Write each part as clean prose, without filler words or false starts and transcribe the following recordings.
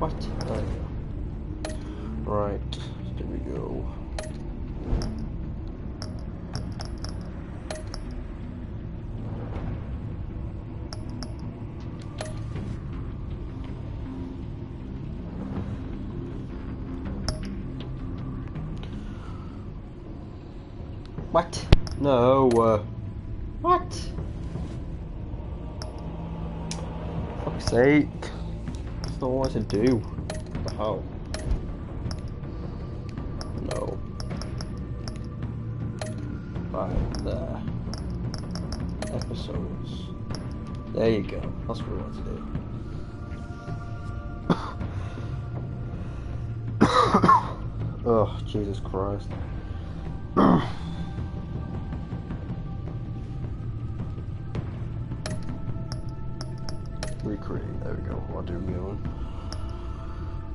What? There you go. Right, here we go. What? No. What? For fuck's sake. That's not what I want to do. What the hell? No. Right there. Episodes. There you go. That's what we want to do. Oh, Jesus Christ. Recreate, there we go, what do we go?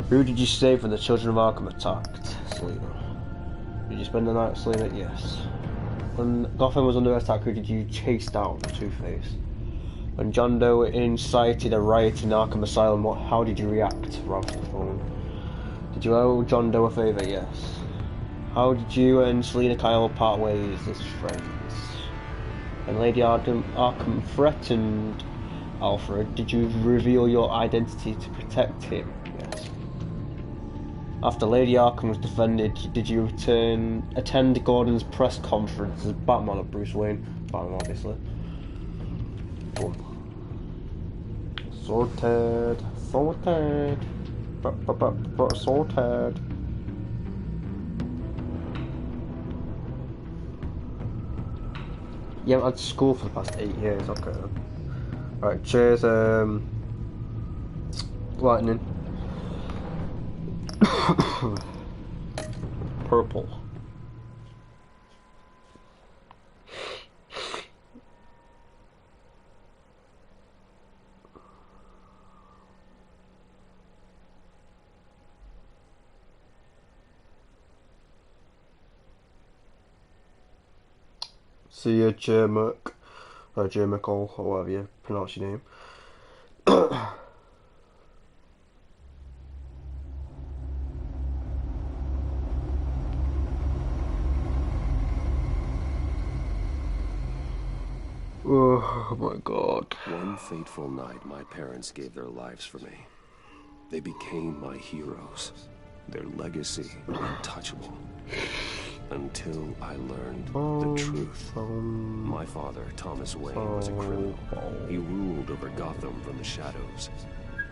Who did you save when the children of Arkham attacked? Selina. Did you spend the night with Selina? Yes. When Gotham was under attack, who did you chase down? Two-Face. When John Doe incited a riot in Arkham Asylum, how did you react? Ralph the phone. Did you owe John Doe a favour? Yes. How did you and Selina Kyle part ways as friends? When Lady Arkham threatened Alfred, did you reveal your identity to protect him? Yes. After Lady Arkham was defended, did you attend Gordon's press conference as Batman of Bruce Wayne? Batman, obviously. Boom. Sorted. Sorted. Sorted. Yeah, I've had school for the past 8 years, okay. Right, cheers, lightning. Purple. See you, Jermuk. Or Jermukol, or whatever you pronounce your name. Oh my God. One fateful night, my parents gave their lives for me. They became my heroes. Their legacy untouchable. Until I learned the truth. My father, Thomas Wayne, was a criminal. He ruled over Gotham from the shadows.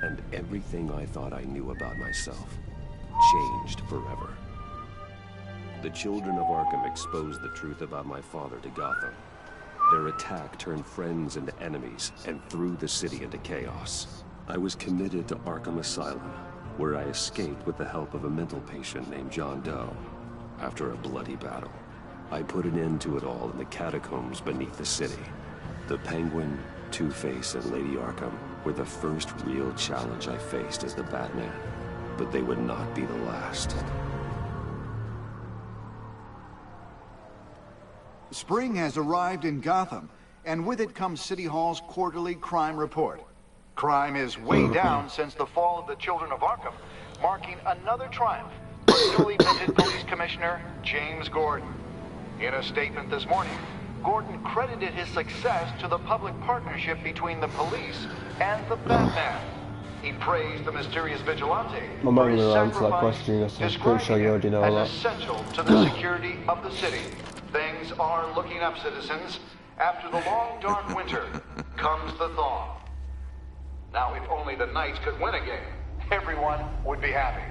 And everything I thought I knew about myself changed forever. The children of Arkham exposed the truth about my father to Gotham. Their attack turned friends into enemies and threw the city into chaos. I was committed to Arkham Asylum, where I escaped with the help of a mental patient named John Doe. After a bloody battle, I put an end to it all in the catacombs beneath the city. The Penguin, Two-Face, and Lady Arkham were the first real challenge I faced as the Batman, but they would not be the last. Spring has arrived in Gotham, and with it comes City Hall's quarterly crime report. Crime is way down since the fall of the Children of Arkham, marking another triumph for newly minted Police Commissioner James Gordon. In a statement this morning, Gordon credited his success to the public partnership between the police and the Batman. He praised the mysterious vigilante for his sacrifice, describing him as essential to the security of the city. Things are looking up, citizens. After the long, dark winter comes the thaw. Now, if only the Knights could win a game, everyone would be happy.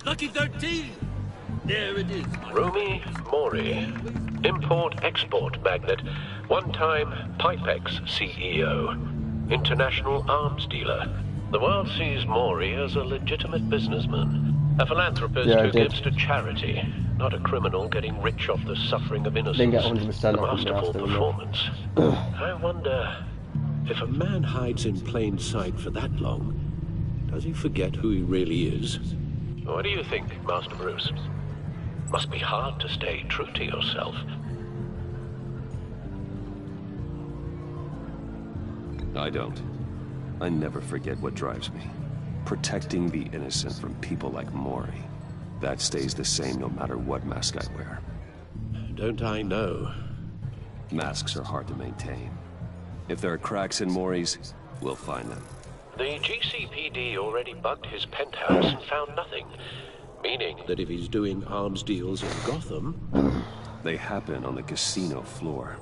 Lucky 13! There it is. Rumi Mori, import-export magnate, one-time Pipex CEO, international arms dealer. The world sees Mori as a legitimate businessman, a philanthropist who gives to charity, not a criminal getting rich off the suffering of innocence. Didn't get 100% a masterful performance. I wonder, if a man hides in plain sight for that long, does he forget who he really is? What do you think, Master Bruce? Must be hard to stay true to yourself. I don't. I never forget what drives me. Protecting the innocent from people like Mori. That stays the same no matter what mask I wear. Don't I know? Masks are hard to maintain. If there are cracks in Mori's, we'll find them. The GCPD already bugged his penthouse and found nothing. Meaning that if he's doing arms deals in Gotham... They happen on the casino floor.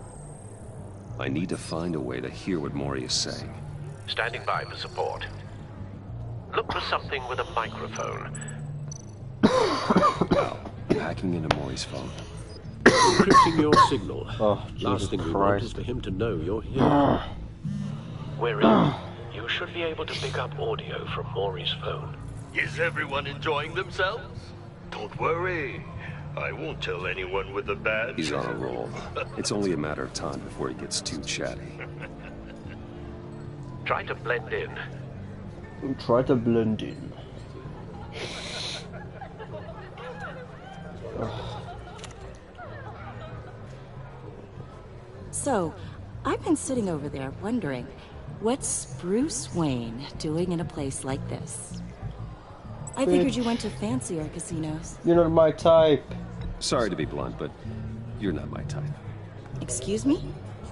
I need to find a way to hear what Mori is saying. Standing by for support. Look for something with a microphone. Well, hacking into Mori's phone. Encrypting your signal. Oh, Last thing we want is for him to know you're here. We're in. You should be able to pick up audio from Mori's phone. Is everyone enjoying themselves? Don't worry. I won't tell anyone with a badge. He's on a roll. It's only a matter of time before he gets too chatty. Try to blend in. Try to blend in. So, I've been sitting over there wondering, what's Bruce Wayne doing in a place like this? I figured you went to fancier casinos. You're not my type. Sorry to be blunt, but you're not my type. Excuse me?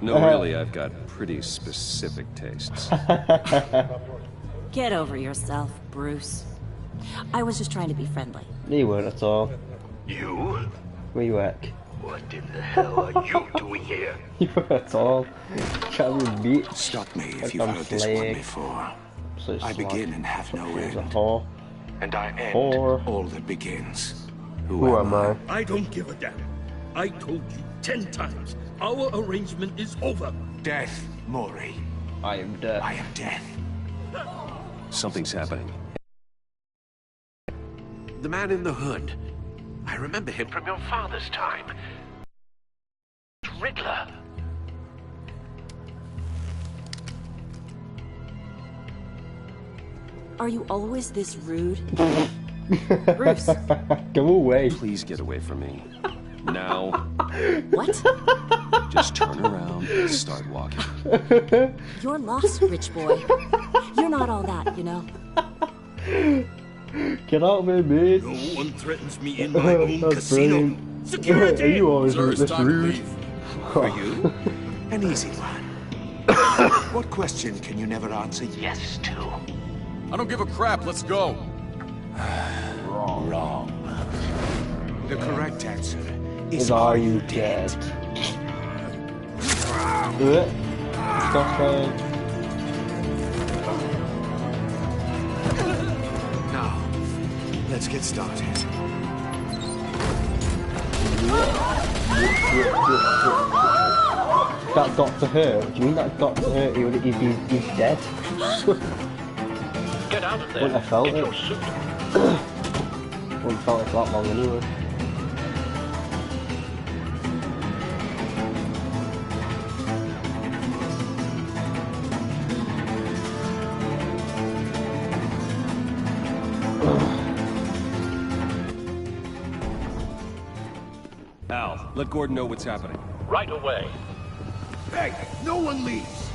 No, really, I've got pretty specific tastes. Get over yourself, Bruce. I was just trying to be friendly. You weren't at all. You? Where you at? What in the hell are you doing here? You weren't at all. Can't be beat. Stop me Like if you've I'm heard this one flaying. before. So I begin and have no He's a end. whore. And I end Whore. all that begins. Who am I? I don't give a damn. I told you 10 times. Our arrangement is over. Death, Mori. I am dead. I am death. Something's happening. The man in the hood. I remember him from your father's time. Riddler. Are you always this rude? Bruce. Go away. Please get away from me. Now, What? just turn around and start walking. You're lost, rich boy. You're not all that, you know. Get out of here, bitch. No one threatens me in my own That's casino. brilliant. Security! You always Sir, look it's this time to rude. leave. For you, an easy one. What question can you never answer yes to? I don't give a crap, let's go. Wrong. The correct answer Is are you dead? Do it. Stop playing. Now, let's get started. That Doctor Who? Do you mean that Doctor Who? He's dead? Get out of there. Wouldn't have felt Get it. your suit. Wouldn't have felt it for that long anyway. Al, let Gordon know what's happening. Right away. Hey, no one leaves.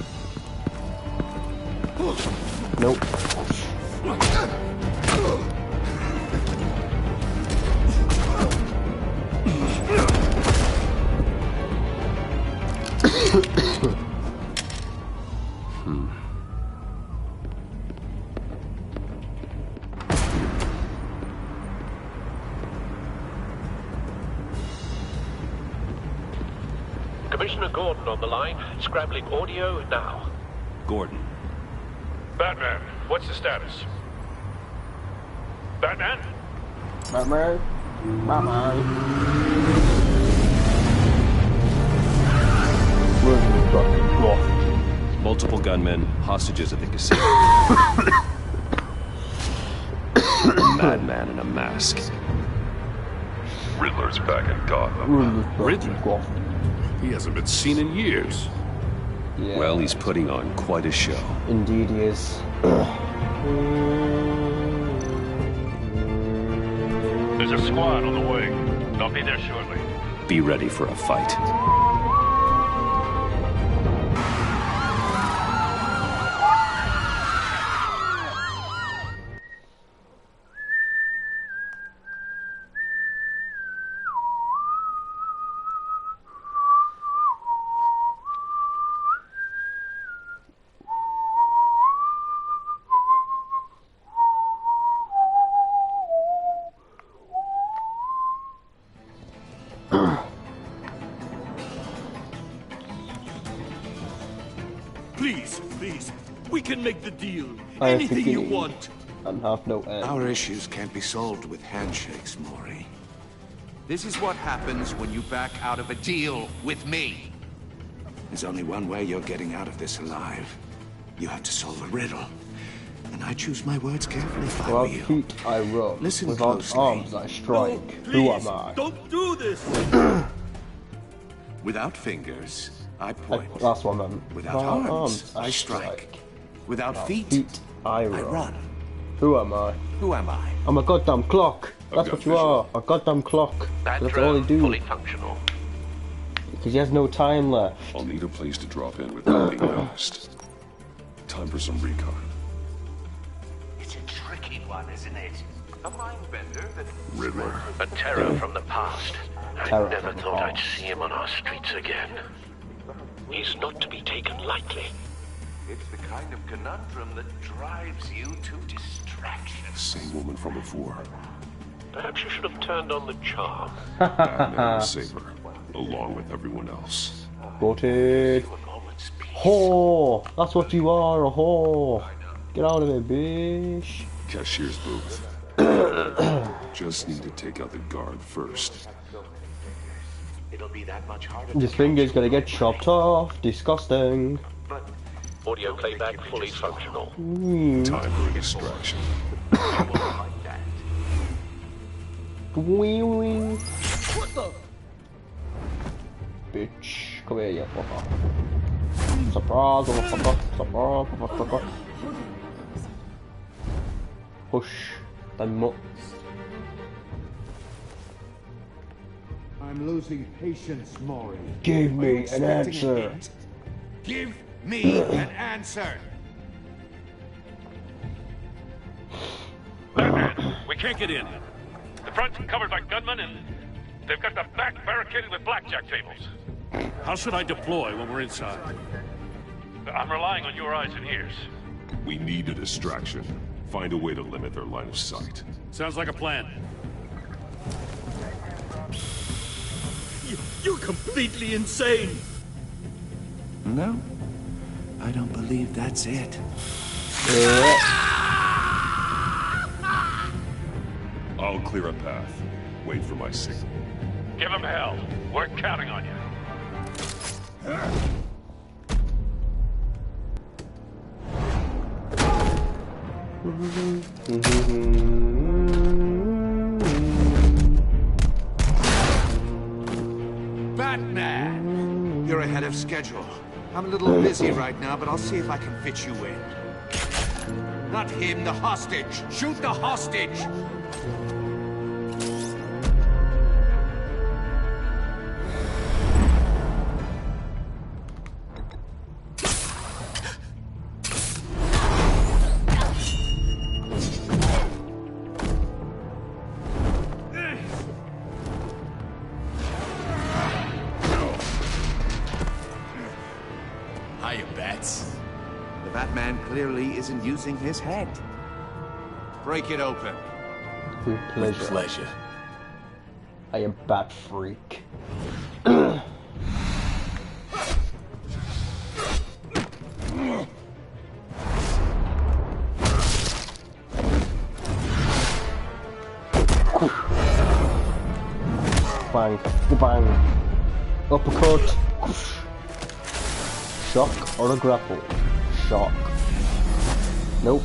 Nope. Commissioner Gordon on the line. Scrambling audio now. Gordon. Batman, what's the status? Batman? Batman. Batman. Where's the fucking cloth? Multiple gunmen, hostages at the casino. A madman in a mask. Riddler's back in Gotham. Where's the fucking cloth? He hasn't been seen in years. Yeah. Well, he's putting on quite a show. Indeed he is. There's a squad on the way. They'll be there shortly. Be ready for a fight. can make the deal. I am Anything you beginning want. and have no end. Our issues can't be solved with handshakes, Mori. This is what happens when you back out of a deal with me. There's only one way you're getting out of this alive. You have to solve a riddle. And I choose my words carefully if I were Without you. feet I run, Listen without closely. arms I strike. No, Who please, am I? don't do this. Without fingers, I point. Last one then. Without arms, I strike. Without feet, I I run. run. Who am I? Who am I? I'm a goddamn clock. That's got what you are. A goddamn clock. That's all they do. Fully functional. Because he has no time left. I'll need a place to drop in without being noticed. Time for some recon. It's a tricky one, isn't it? A mind bender that... Riddler. A terror from the past. Terror I never from the thought I'd past. see him on our streets again. He's not to be taken lightly. It's the kind of conundrum that drives you to distraction. Same woman from before. Perhaps you should have turned on the charm. Batman will save her, along with everyone else. Voted. Whore. That's what you are, a whore. Get out of here, bitch. Cashier's booth. Just need to take out the guard first. It'll be that much harder. Your finger's gonna get chopped off. Disgusting. Audio playback fully functional. Time for a distraction. Wee wee. What the? Bitch. Come here, you fucker. Surprise, motherfucker. Surprise, motherfucker. Push. Then nuts. I'm losing patience, Mori. Give me an answer. Give me an answer. Batman, we can't get in. The front's covered by gunmen, and they've got the back barricaded with blackjack tables. How should I deploy when we're inside? I'm relying on your eyes and ears. We need a distraction. Find a way to limit their line of sight. Sounds like a plan. You're completely insane! No, I don't believe that's it. I'll clear a path. Wait for my signal. Give him hell. We're counting on you. Batman! You're ahead of schedule. I'm a little busy right now, but I'll see if I can fit you in. Not him, the hostage! Shoot the hostage! Hiya, Bats. The Batman clearly isn't using his head. Break it open. With pleasure. With pleasure. I am Bat Freak. Bang, bang, uppercut, shock or a grapple, shock, nope.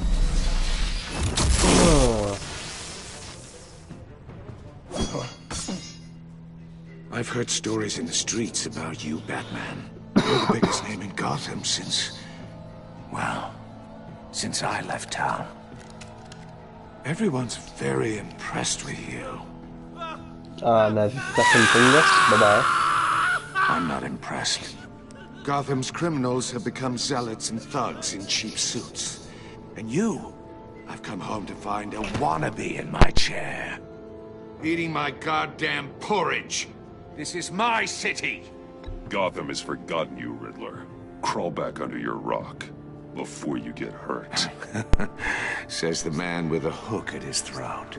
I've heard stories in the streets about you, Batman. You're the biggest name in Gotham since... well, since I left town. Everyone's very impressed with you. And there's second finger, bye-bye. I'm not impressed. Gotham's criminals have become zealots and thugs in cheap suits. And you, I've come home to find a wannabe in my chair. Eating my goddamn porridge. This is my city. Gotham has forgotten you, Riddler. Crawl back under your rock before you get hurt. Says the man with a hook at his throat.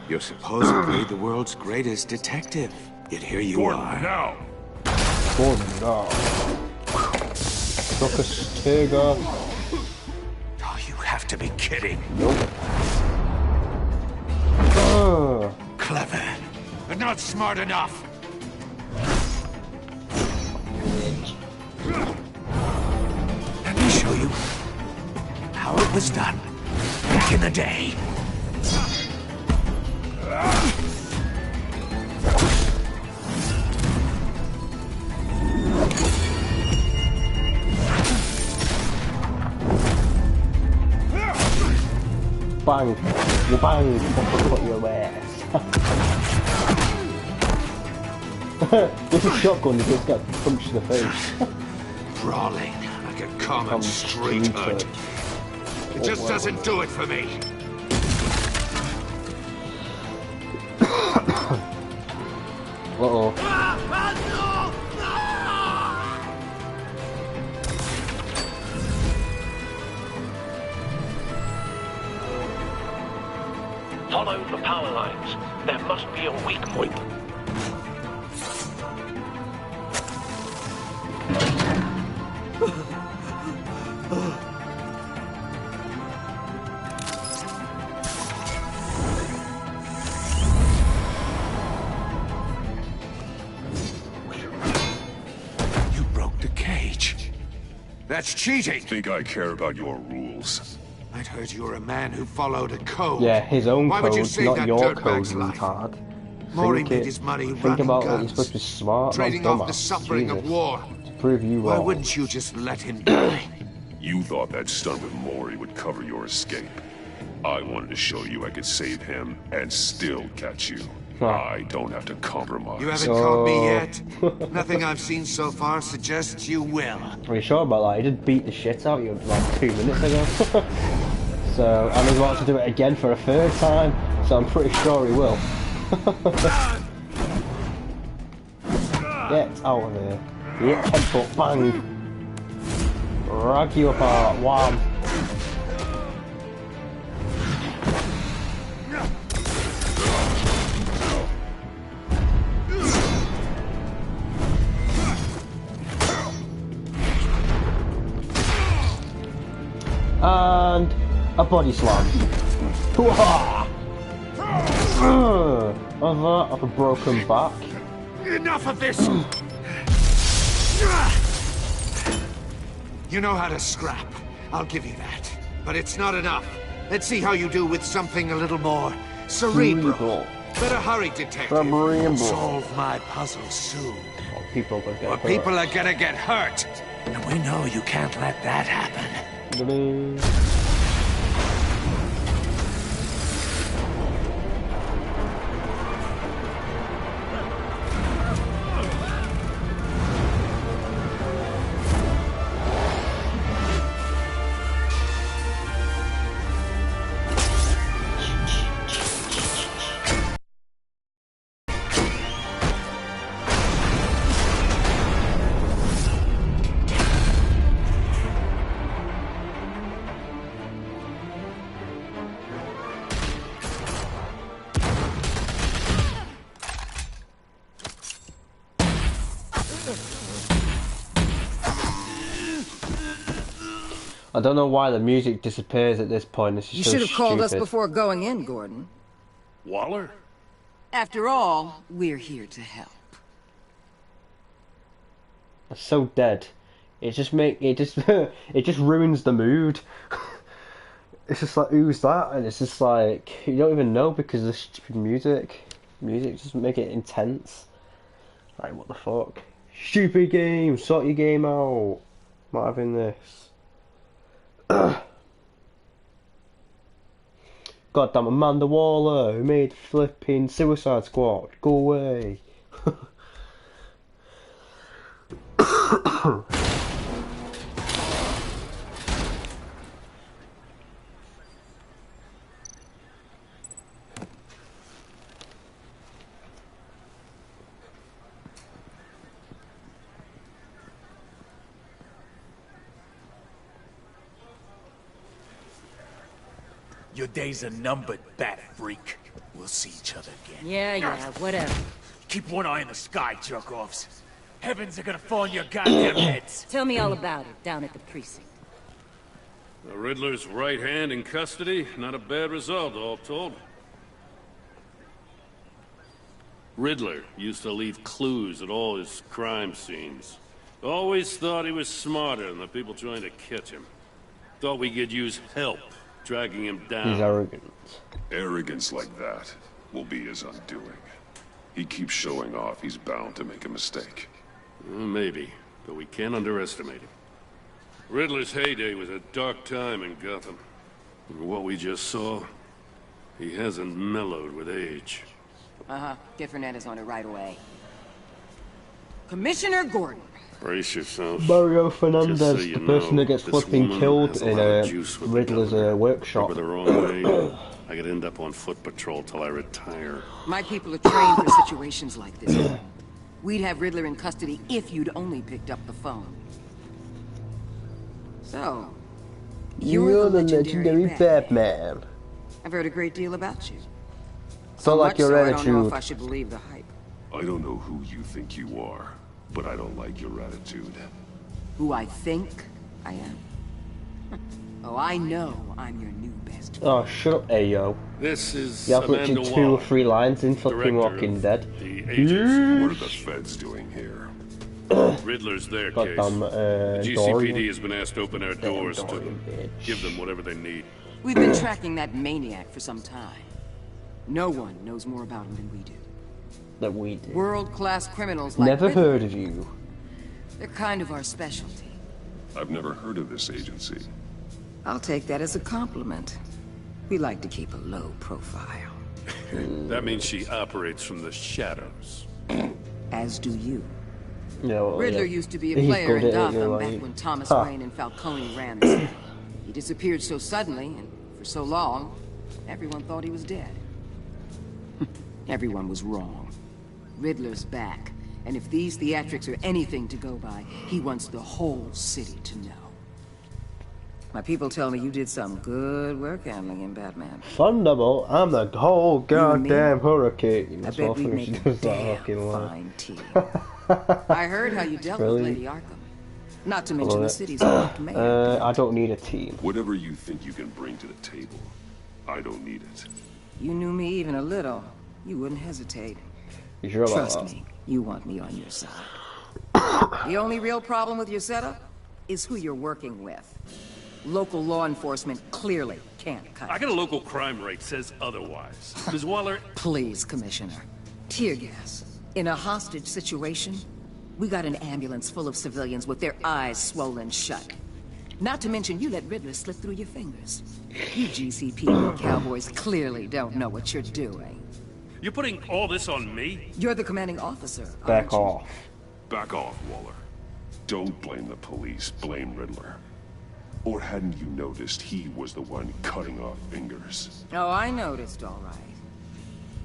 You're supposedly the world's greatest detective. Yet here you are. Now! Gordon, no. struck a tear gas. Oh, you have to be kidding. Nope. Clever, but not smart enough. Let me show you how it was done back in the day. Bang! You bang! Put your ass. With a shotgun, you just get punched in the face. Brawling like a common street hood. It just doesn't do it for me. Uh-oh. Follow the power lines. There must be a weak point. You broke the cage. That's cheating. Think I care about your rules? I'd heard you were a man who followed a code. Yeah, his own Why code, would you save not that your code, dirtbag's life? retard. Maury Think made it. his money Think running about guns, what you're supposed to be smart, trading not off the dumbass. suffering of Jesus. war. To prove you Why wrong. wouldn't you just let him die? You thought that stunt with Maury would cover your escape. I wanted to show you I could save him and still catch you. I don't have to compromise. You haven't caught me yet. Nothing I've seen so far suggests you will. Are you sure about that? He did beat the shit out of you like 2 minutes ago. So, and he's about to do it again for a third time, so I'm pretty sure he will. Get out of here. Yeah, headbutt, bang. Rag you apart, wham. And a body slam. Of a broken back. Enough of this! You know how to scrap. I'll give you that. But it's not enough. Let's see how you do with something a little more cerebral. Better hurry, detective. Cerebral. Solve my puzzle soon. People are gonna get hurt. People are gonna get hurt. And we know you can't let that happen. I don't know why the music disappears at this point. This is You so should have called us stupid. before going in, Gordon. Waller? After all, we're here to help. It's so dead. It just it just ruins the mood. It's just like, who's that? And it's just like, you don't even know because of the stupid music. Music just make it intense. Right, what the fuck? Stupid game, sort your game out. Not having this. Goddamn Amanda Waller, who made flipping Suicide Squad. Go away. Your days are numbered, bat freak. We'll see each other again. Yeah, whatever. Keep one eye in the sky, jerk-offs. Heavens are gonna fall on your goddamn heads. Tell me all about it down at the precinct. The Riddler's right hand in custody. Not a bad result, all told. Riddler used to leave clues at all his crime scenes. Always thought he was smarter than the people trying to catch him. Thought we could use help dragging him down. He's arrogant. Arrogance like that will be his undoing. He keeps showing off, he's bound to make a mistake. Maybe, but we can't underestimate him. Riddler's heyday was a dark time in Gotham. And what we just saw, he hasn't mellowed with age. Get Fernandez on it right away. Commissioner Gordon. Brace yourself. Mario Fernandez, So the person that gets flipping killed in Riddler's workshop. The wrong way, I could end up on foot patrol till I retire. My people are trained for situations like this. We'd have Riddler in custody if you'd only picked up the phone. So, you're the legendary Batman. I've heard a great deal about you. So like your I don't know attitude. if I should believe the hype. I don't know who you think you are, but I don't like your attitude. Who I think I am? Oh, I know I'm your new best friend. Oh, shut up, Ayo. This is You have Amanda literally 2 or Waller, 3 lines in fucking director Walking of Dead. the agency. What are the feds doing here? Riddler's their Goddamn, case. The GCPD Dorian. has been asked to open our doors to Dorian, them. bitch. Give them whatever they need. We've been tracking that maniac for some time. No one knows more about him than we do. That we did. World-class criminals like Never Riddler. heard of you. They're kind of our specialty. I've never heard of this agency. I'll take that as a compliment. We like to keep a low profile. That means she operates from the shadows. As do you. Yeah, well, Riddler yeah. used to be a He's player good in at it, Gotham you're back like- when Thomas Huh. Wayne and Falcone ran the city. He disappeared so suddenly and for so long, everyone thought he was dead. Everyone was wrong. Riddler's back, and if these theatrics are anything to go by, he wants the whole city to know. My people tell me you did some good work handling him, Batman. Thunderbolt, I'm the whole You and me? goddamn hurricane. I That's bet what we'd she make a does that damn fucking line. fine team. I heard how you dealt with Really? Lady Arkham. Not to mention the Love it. city's corrupt mayor. I don't need a team. Whatever you think you can bring to the table, I don't need it. You knew me even a little, you wouldn't hesitate. You sure about Trust that? me, you want me on your side. The only real problem with your setup is who you're working with. Local law enforcement clearly can't cut I it. got a local crime rate says otherwise. Ms. Waller, Please, Commissioner. Tear gas. In a hostage situation, we got an ambulance full of civilians with their eyes swollen shut. Not to mention you let Riddler slip through your fingers. You GCPD cowboys clearly don't know what you're doing. you're putting all this on me? You're the commanding officer, Back aren't you? off. Back off, Waller. Don't blame the police, blame Riddler. Or hadn't you noticed he was the one cutting off fingers? Oh, I noticed, all right.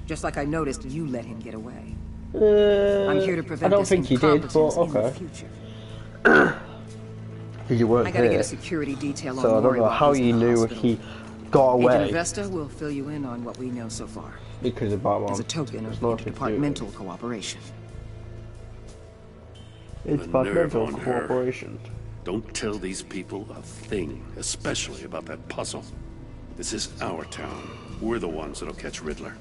Just like I noticed you let him get away. I'm here to prevent I don't this think he did, but incompetence in the okay. future. Because you weren't I gotta here. get a security detail on So I don't Mori know while how he's in you the knew hospital. he got Agent away. Vesta will fill you in on what we know so far. Because of Batman. As a token There's of nothing to do. departmental cooperation. It's The nerve departmental on her. cooperation. Don't tell these people a thing, especially about that puzzle. This is our town. We're the ones that'll catch Riddler.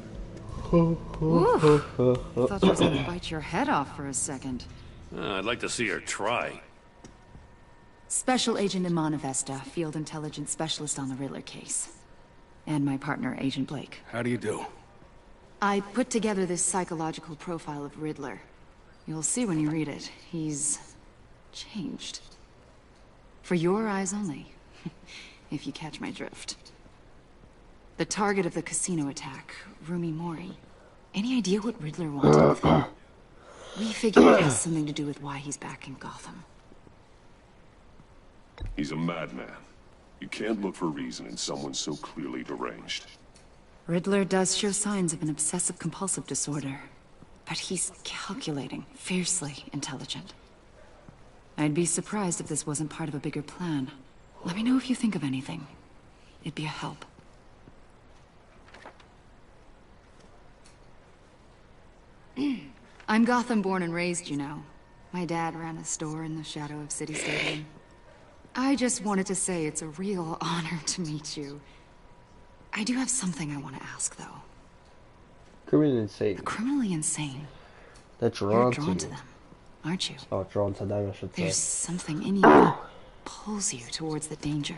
Ooh, thought you was gonna bite your head off for a second. I'd like to see her try. Special Agent Imana Vesta, Field Intelligence Specialist on the Riddler case. And my partner, Agent Blake. How do you do? I put together this psychological profile of Riddler. You'll see when you read it. He's changed. For your eyes only, if you catch my drift. The target of the casino attack, Rumi Mori. Any idea what Riddler wanted with him? We figure it has something to do with why he's back in Gotham. He's a madman. You can't look for reason in someone so clearly deranged. Riddler does show signs of an obsessive-compulsive disorder. But he's calculating, fiercely intelligent. I'd be surprised if this wasn't part of a bigger plan. Let me know if you think of anything. It'd be a help. I'm Gotham born and raised, you know. My dad ran a store in the shadow of City Stadium. I just wanted to say it's a real honor to meet you. I do have something I want to ask, though. Criminally insane. The criminally insane. They're drawn, to them, aren't you? Oh, drawn to them, I should say. There's something in you that pulls you towards the danger.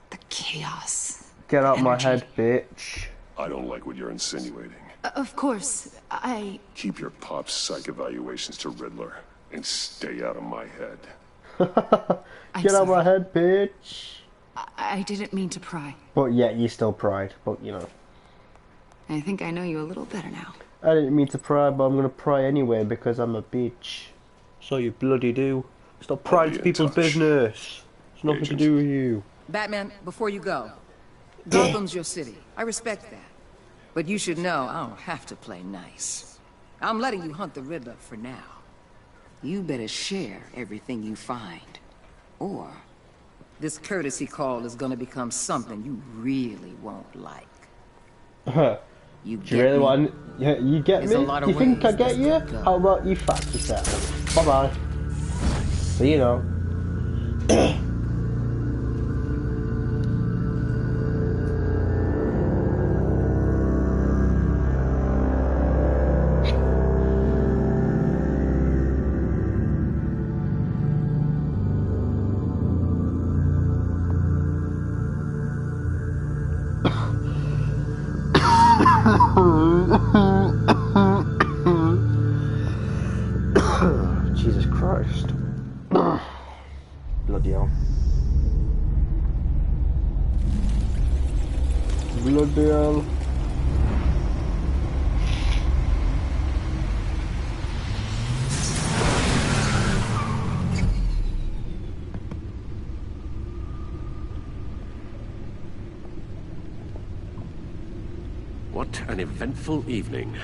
The chaos. Get out my head, bitch. I don't like what you're insinuating. Of course, Keep your pop's psych evaluations to Riddler, and stay out of my head. Get out my head, bitch. I didn't mean to pry. But yet, you still pried. But, you know. I think I know you a little better now. I didn't mean to pry, but I'm gonna pry anyway because I'm a bitch. So you bloody do. Stop prying into people's business. It's nothing to do with you. Batman, before you go, Gotham's your city. I respect that. But you should know I don't have to play nice. I'm letting you hunt the Riddler for now. You better share everything you find. Or this courtesy call is gonna become something you really won't like. You do you really want? Yeah, you get There's me? a lot Do you of think I ways get this you? could go. How about you fuck yourself? Bye bye. So you know. Jesus Christ. Bloody hell. Bloody hell. What an eventful evening.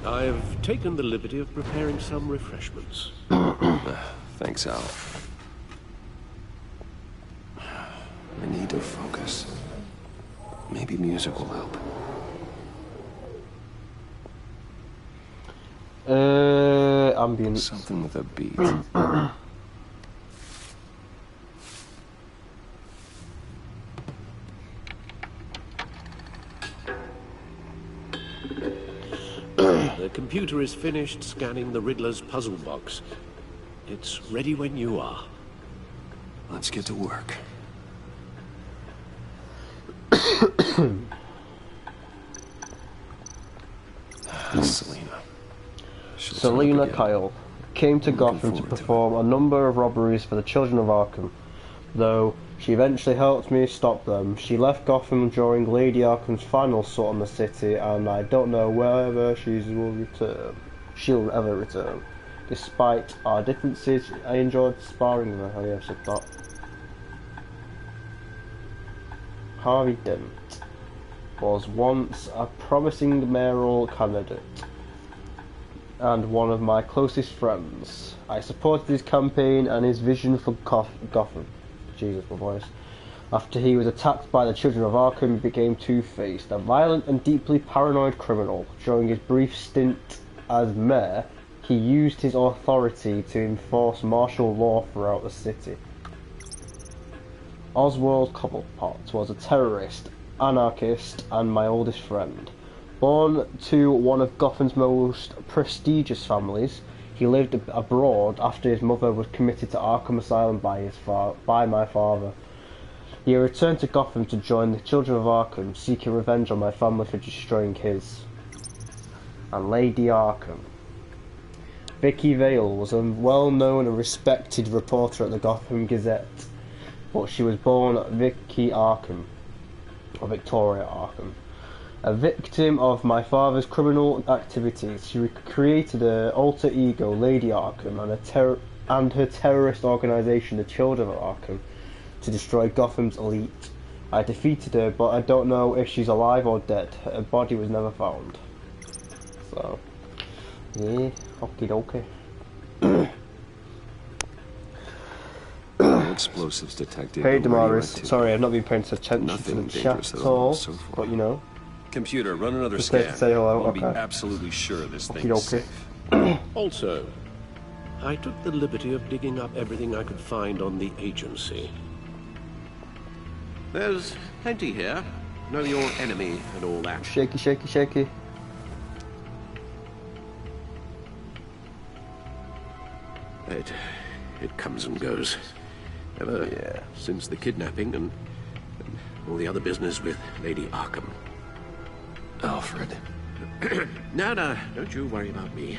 I've taken the liberty of preparing some refreshments. Thanks, Al. I need to focus. Maybe music will help. Ambient. Something with a beat. The computer is finished scanning the Riddler's puzzle box. It's ready when you are. Let's get to work. Selina Kyle came to Gotham to perform a number of robberies for the Children of Arkham. Though she eventually helped me stop them, she left Gotham during Lady Arkham's final assault on the city, and I don't know whether she'll ever return. Despite our differences, I enjoyed sparring with her. Oh yeah, I said that. Harvey Dent was once a promising mayoral candidate and one of my closest friends. I supported his campaign and his vision for Gotham. Jesus, my voice. After he was attacked by the Children of Arkham, he became Two-Faced, a violent and deeply paranoid criminal. During his brief stint as mayor, he used his authority to enforce martial law throughout the city. Oswald Cobblepot was a terrorist, anarchist, and my oldest friend. Born to one of Gotham's most prestigious families, he lived abroad after his mother was committed to Arkham Asylum by my father. He returned to Gotham to join the Children of Arkham, seeking revenge on my family for destroying his. And Lady Arkham. Vicky Vale was a well-known and respected reporter at the Gotham Gazette, but she was born Vicky Arkham, or Victoria Arkham. A victim of my father's criminal activities, she created an alter ego, Lady Arkham, and her terrorist organisation, the Children of Arkham, to destroy Gotham's elite. I defeated her, but I don't know if she's alive or dead. Her body was never found. So, yeah, okie dokie. Explosives detected. Hey Damaris, sorry I've not been paying attention to the chat at all, but you know. Computer, run another just scan. To say hello. I want okay. to be absolutely sure this thing Okie is dokie. safe. Also, I took the liberty of digging up everything I could find on the agency. There's plenty here. Know your enemy and all that. Shaky, shaky, shaky. It comes and goes. Ever since the kidnapping and all the other business with Lady Arkham. Alfred. No, don't you worry about me.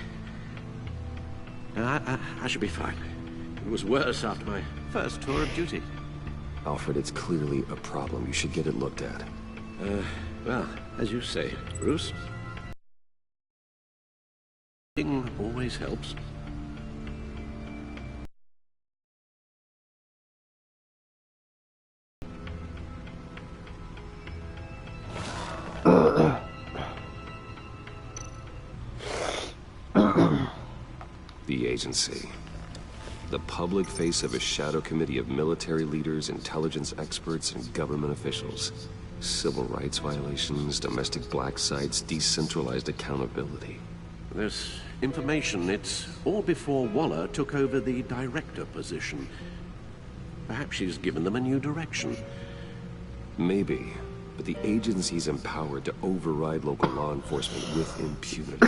I should be fine. It was worse after my first tour of duty. Alfred, it's clearly a problem. You should get it looked at. Well, as you say, Bruce. Always helps. The agency. The public face of a shadow committee of military leaders, intelligence experts, and government officials. Civil rights violations, domestic black sites, decentralized accountability. This information, it's all before Waller took over the director position. Perhaps she's given them a new direction. Maybe, but the agency's empowered to override local law enforcement with impunity.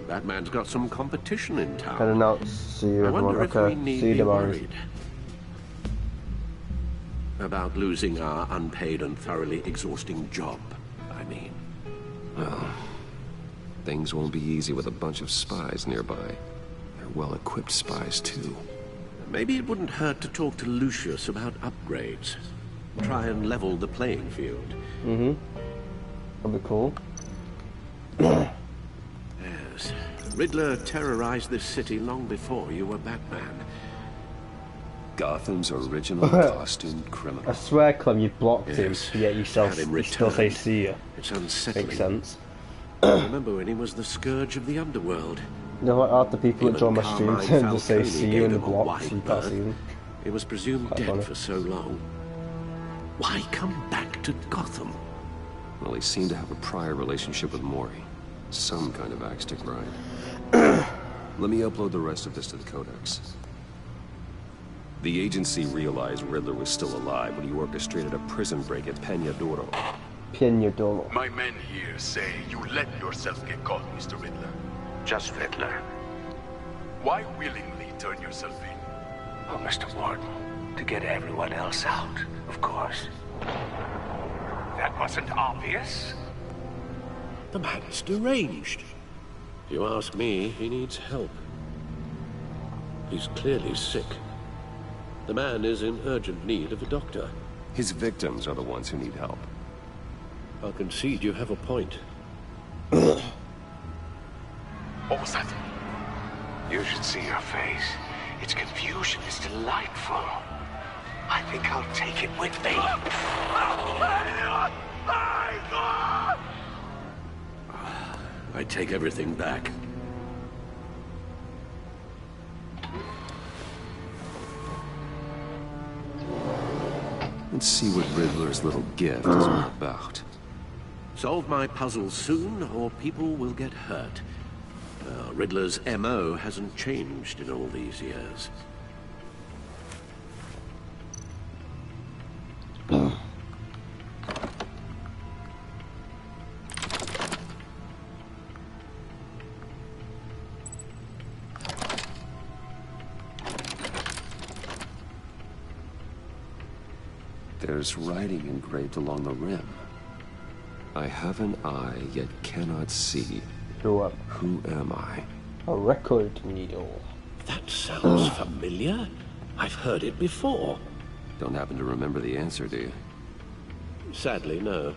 That man's got some competition in town. Heading out. See you, everyone. I wonder if we need See you be tomorrow. worried about losing our unpaid and thoroughly exhausting job, I mean. Well, things won't be easy with a bunch of spies nearby. They're well-equipped spies, too. Maybe it wouldn't hurt to talk to Lucius about upgrades. Try and level the playing field. Mm-hmm. That'd be cool. Yes. Riddler terrorized this city long before you were Batman. Gotham's original costumed criminal. I swear, Clem, you blocked him, Yes. yet you still Had him say returned. see ya. It's unsettling. Makes sense. I remember when he was the scourge of the underworld. You know what, half the people Him that join my and stream Carmine tend to say Falcone see you gave in the him a block, wide so you can't berth. see them. He was presumed Quite dead funny. for so long. Why come back to Gotham? Well, he seemed to have a prior relationship with Mori. Some kind of axe to grind. Let me upload the rest of this to the Codex. The agency realized Riddler was still alive when he orchestrated a prison break at Peñadoro. Peñadoro. My men here say you let yourself get caught, Mr. Riddler. Just Riddler. Why willingly turn yourself in? Oh, Mr. Warden, to get everyone else out, of course. That wasn't obvious. The man is deranged. If you ask me, he needs help. He's clearly sick. The man is in urgent need of a doctor. His victims are the ones who need help. I'll concede you have a point. What was that? You should see your face. Its confusion is delightful. I think I'll take it with me. I take everything back. Let's see what Riddler's little gift is all about. Solve my puzzle soon, or people will get hurt. Riddler's MO hasn't changed in all these years. There's writing engraved along the rim. I have an eye, yet cannot see. Who am I? A record needle. That sounds familiar. I've heard it before. Don't happen to remember the answer, do you? Sadly, no.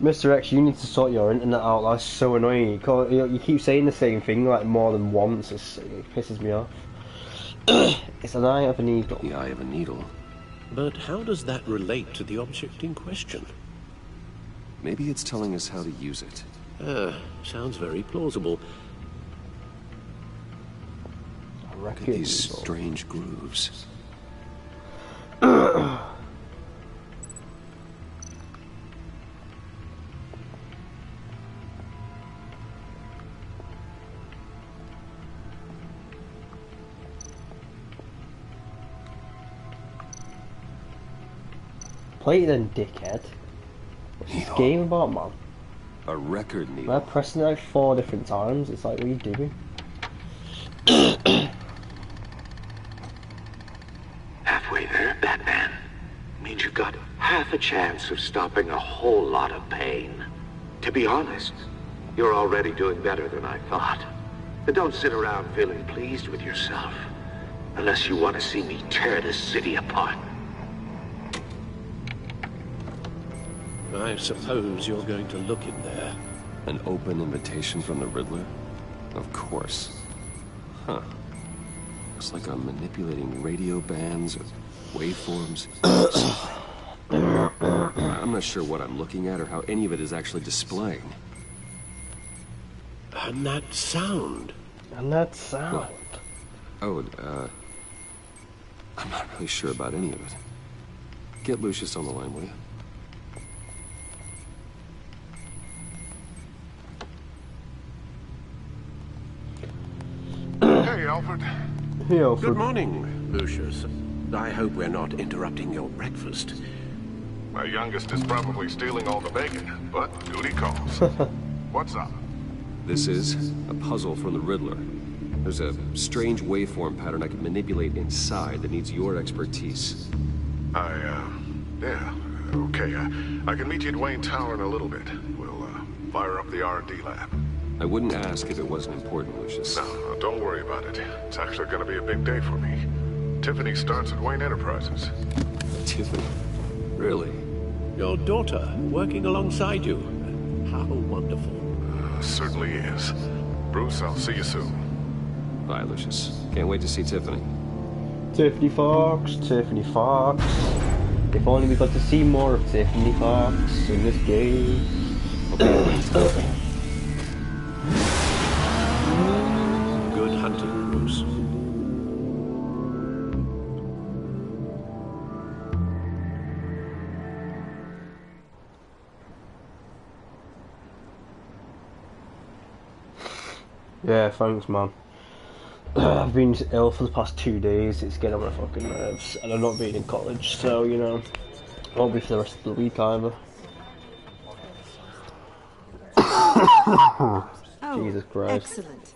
Mr. X, you need to sort your internet out. That's so annoying. You keep saying the same thing like more than once. It pisses me off. It's an eye of a needle. The eye of a needle. But how does that relate to the object in question? Maybe it's telling us how to use it. Sounds very plausible. Look at these strange grooves. Play it then, dickhead. What's this game about, man? A record needle. I'm pressing it like 4 different times. It's like, what are you doing? Halfway there, Batman. Means you've got half a chance of stopping a whole lot of pain. To be honest, you're already doing better than I thought. But don't sit around feeling pleased with yourself. Unless you want to see me tear this city apart. I suppose you're going to look in there. An open invitation from the Riddler? Of course. Huh. Looks like I'm manipulating radio bands or waveforms. I'm not sure what I'm looking at or how any of it is actually displaying. And that sound. And that sound. Oh, I'm not really sure about any of it. Get Lucius on the line, will you? Hey, Alfred. Hey, Alfred. Good morning, Lucius. I hope we're not interrupting your breakfast. My youngest is probably stealing all the bacon, but duty calls. What's up? This is a puzzle from the Riddler. There's a strange waveform pattern I can manipulate inside that needs your expertise. Yeah, okay. I can meet you at Wayne Tower in a little bit. We'll, fire up the R&D lab. I wouldn't ask if it wasn't important, Lucius. No, don't worry about it. It's actually gonna be a big day for me. Tiffany starts at Wayne Enterprises. Tiffany? Really? Your daughter, working alongside you. How wonderful. Certainly is. Bruce, I'll see you soon. Bye, Lucius. Can't wait to see Tiffany. Tiffany Fox, Tiffany Fox. If only we got to see more of Tiffany Fox in this game. Okay. Good hunting, Bruce. Yeah, thanks, man. I've been ill for the past 2 days. It's getting on my fucking nerves, and I'm not being in college, so you know, I won't be for the rest of the week either. Oh, Jesus Christ! Excellent.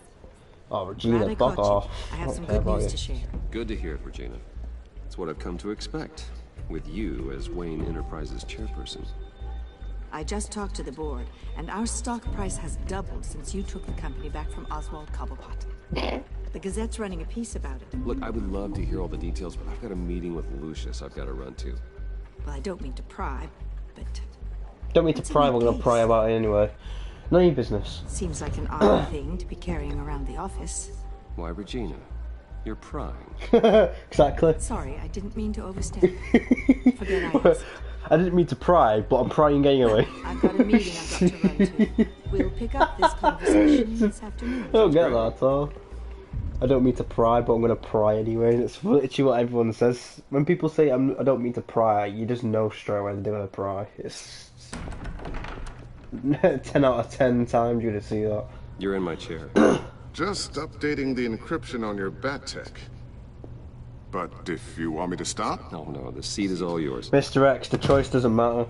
Oh, Regina, fuck off. I have some good news to share. Good to hear it, Regina. It's what I've come to expect, with you as Wayne Enterprises chairperson. I just talked to the board, and our stock price has doubled since you took the company back from Oswald Cobblepot. The Gazette's running a piece about it. Look, I would love to hear all the details, but I've got a meeting with Lucius I've got to run to. Well, I don't mean to pry, but... Don't mean to pry, we're gonna pry about it anyway. None of your business. Seems like an odd thing to be carrying around the office. Why, Regina? You're prying. Exactly. Sorry, I didn't mean to overstep. Forget I asked. I didn't mean to pry, but I'm prying anyway. I've got a meeting I've got to run to. We'll pick up this conversation this afternoon. I don't get that at all. I don't mean to pry, but I'm going to pry anyway. That's literally what everyone says. When people say I don't mean to pry, you just know straight away they're going to pry. It's 10 out of 10 times you're going to see that. You're in my chair. Just updating the encryption on your Bat-Tech. But if you want me to stop? Oh no, the seat is all yours. Mr. X, the choice doesn't matter.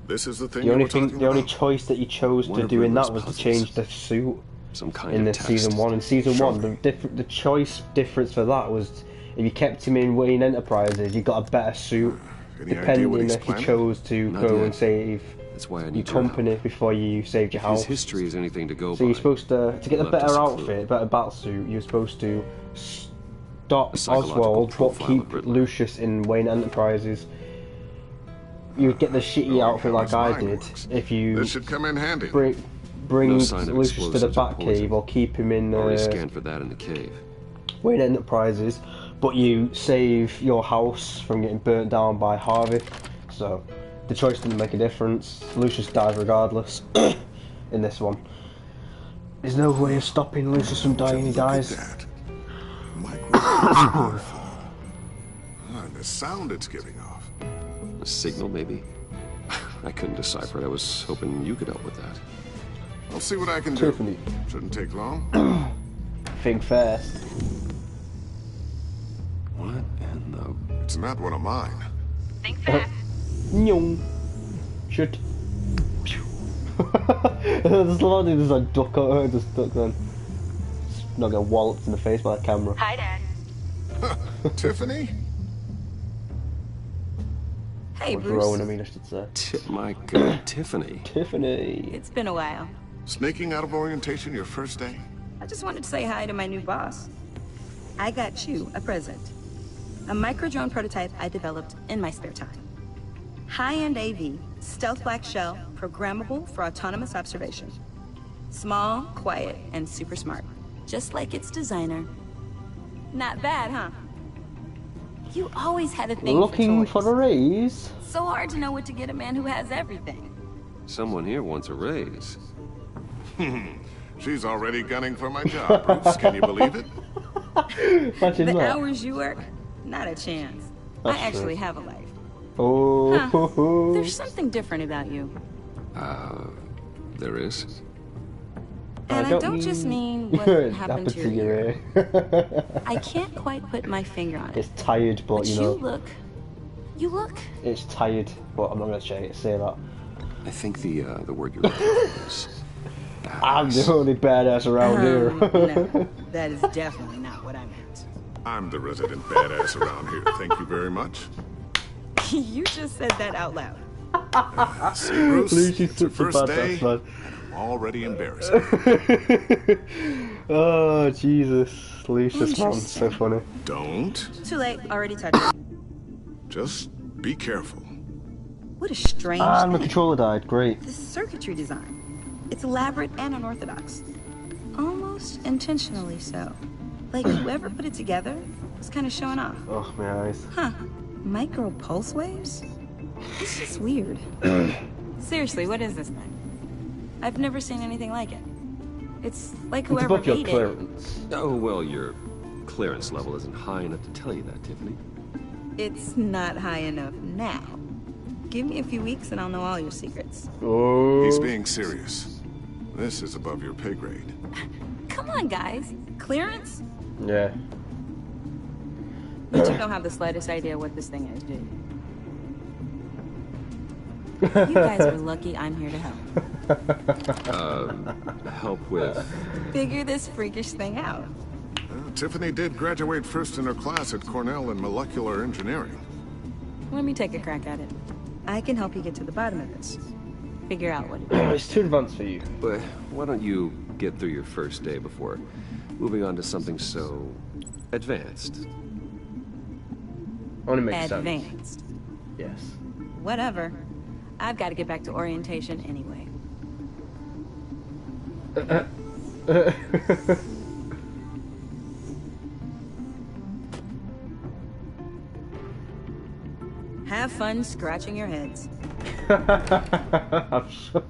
This is the thing. The only choice that you chose to do in that was to change the suit. Some kind in of the test. season 1. In season 1, the choice difference for that was if you kept him in Wayne Enterprises, you got a better suit. Depending if you chose to go and save your company before you saved your house. His history is anything to go by. So you're supposed to get a better outfit, better battle suit. You're supposed to stop Oswald, but keep Lucius in Wayne Enterprises. You'd get the shitty outfit like I did if you this should come in handy. Bring Lucius to the Batcave or keep him in scanned for that in the cave. Wayne Enterprises, but you save your house from getting burnt down by Harvey. So the choice didn't make a difference. Lucius died regardless in this one. There's no way of stopping Lucius from dying. He dies. And the sound it's giving off. A signal, maybe? I couldn't decipher it. I was hoping you could help with that. I'll see what I can do. Shouldn't take long. Think fast. What in the... It's not one of mine. Think fast. Nyong. Shoot. There's a lot of things like duck out, just duck then. Not getting walloped in the face by the camera. Hi, Dad. Tiffany? Hey, or Bruce. Rowan, I mean, I should say. My God, Tiffany. Tiffany. It's been a while. Sneaking out of orientation your first day? I just wanted to say hi to my new boss. I got you a present. A micro-drone prototype I developed in my spare time. High-end AV, stealth black shell, programmable for autonomous observation. Small, quiet, and super smart. Just like its designer. Not bad, huh? You always had a thing Looking for for a raise? So hard to know what to get a man who has everything. Someone here wants a raise. She's already gunning for my job, Bruce. Can you believe it? Imagine The that. hours you work, not a chance. That's I actually true. have a life. Oh. Huh. There's something different about you. There is? And I don't just mean what happened to your ear. I can't quite put my finger on it. It's tired, but you know. You look. It's tired, but I'm not going to say that. I think the word you're looking for is... I'm the only badass around here. No, that is definitely not what I meant. I'm the resident badass around here. Thank you very much. You just said that out loud. See, Bruce, Lucy's it's your such a first badass, day, man. and I'm already embarrassed. Oh, Jesus. Lucius, man. So funny. Don't. Too late. Already touched. Just be careful. What a strange And the thing. controller died. Great. The circuitry design. It's elaborate and unorthodox. Almost intentionally so. Like whoever put it together was kind of showing off. Oh, my eyes. Huh. Micro pulse waves? This is weird. Seriously, what is this thing? I've never seen anything like it. It's like It's whoever above your made it. clearance. Oh, well, your clearance level isn't high enough to tell you that, Tiffany. It's not high enough now. Give me a few weeks and I'll know all your secrets. Oh. He's being serious. This is above your pay grade. Come on, guys. Clearance? Yeah. But you don't have the slightest idea what this thing is, do you? You guys are lucky I'm here to help. Help with... Figure this freakish thing out. Tiffany did graduate first in her class at Cornell in molecular engineering. Let me take a crack at it. I can help you get to the bottom of this. Figure out what it is. It's too advanced for you. But why don't you get through your first day before moving on to something so... advanced? Only makes Advanced. sense. Yes. Whatever. I've got to get back to orientation anyway. Have fun scratching your heads. I'm sure.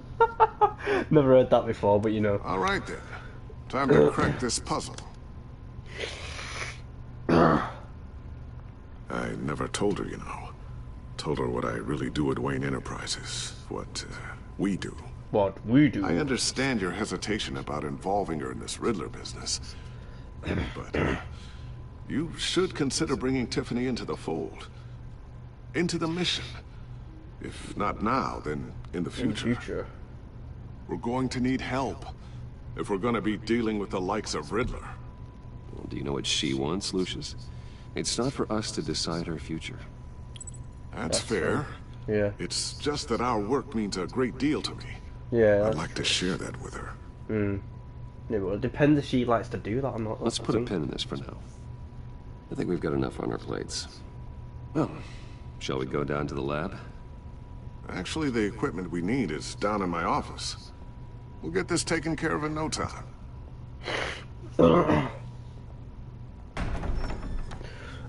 Never heard that before, but you know. All right then. Time to crack this puzzle. I never told her, you know. Told her what I really do at Wayne Enterprises. What we do. What we do. I understand your hesitation about involving her in this Riddler business. But you should consider bringing Tiffany into the fold. Into the mission. If not now, then in the future. We're going to need help. If we're going to be dealing with the likes of Riddler. Well, do you know what she wants, Lucius? It's not for us to decide her future. That's fair. Yeah. It's just that our work means a great deal to me. Yeah. I'd like to share that with her. Yeah, well, it depends if she likes to do that or not. Let's put a pin in this for now. I think we've got enough on our plates. Well, shall we go down to the lab? Actually, the equipment we need is down in my office. We'll get this taken care of in no time.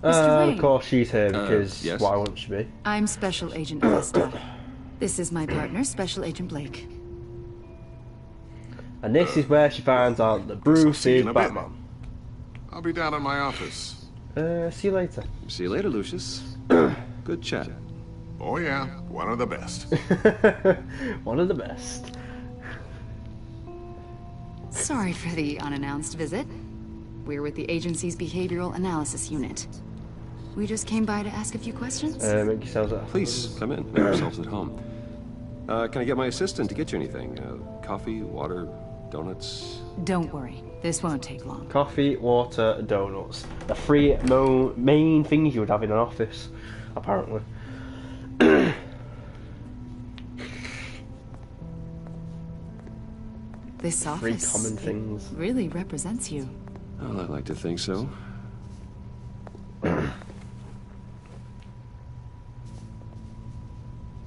Mr. Of course she's here because yes? why wouldn't she be? I'm Special Agent Vesta. This is my partner, Special Agent Blake. And this is where she finds out that Bruce see you is in a bit. Batman. I'll be down in my office. See you later. See you later, Lucius. Good chat. Oh yeah, one of the best. One of the best. Sorry for the unannounced visit. We're with the agency's behavioral analysis unit. We just came by to ask a few questions. Make yourselves at home. Please, come in. Make yourselves at home. Can I get my assistant to get you anything? Coffee, water, donuts? Don't worry. This won't take long. Coffee, water, donuts. The three main things you would have in an office, apparently. This office Three common things. really represents you. Well, I'd like to think so.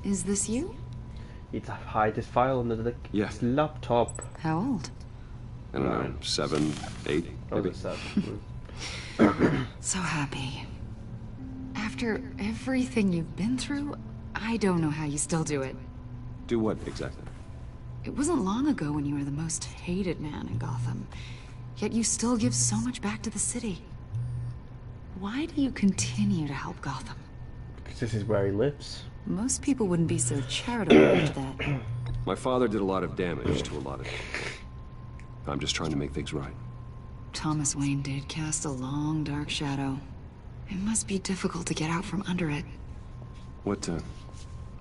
Is this you? You'd hide this file under the laptop. How old? I don't know, 7, 8, maybe. 7. So happy. After everything you've been through, I don't know how you still do it. Do what exactly? It wasn't long ago when you were the most hated man in Gotham, yet you still give so much back to the city. Why do you continue to help Gotham? Because this is where he lives. Most people wouldn't be so charitable after that. My father did a lot of damage to a lot of people. I'm just trying to make things right. Thomas Wayne did cast a long, dark shadow. It must be difficult to get out from under it. What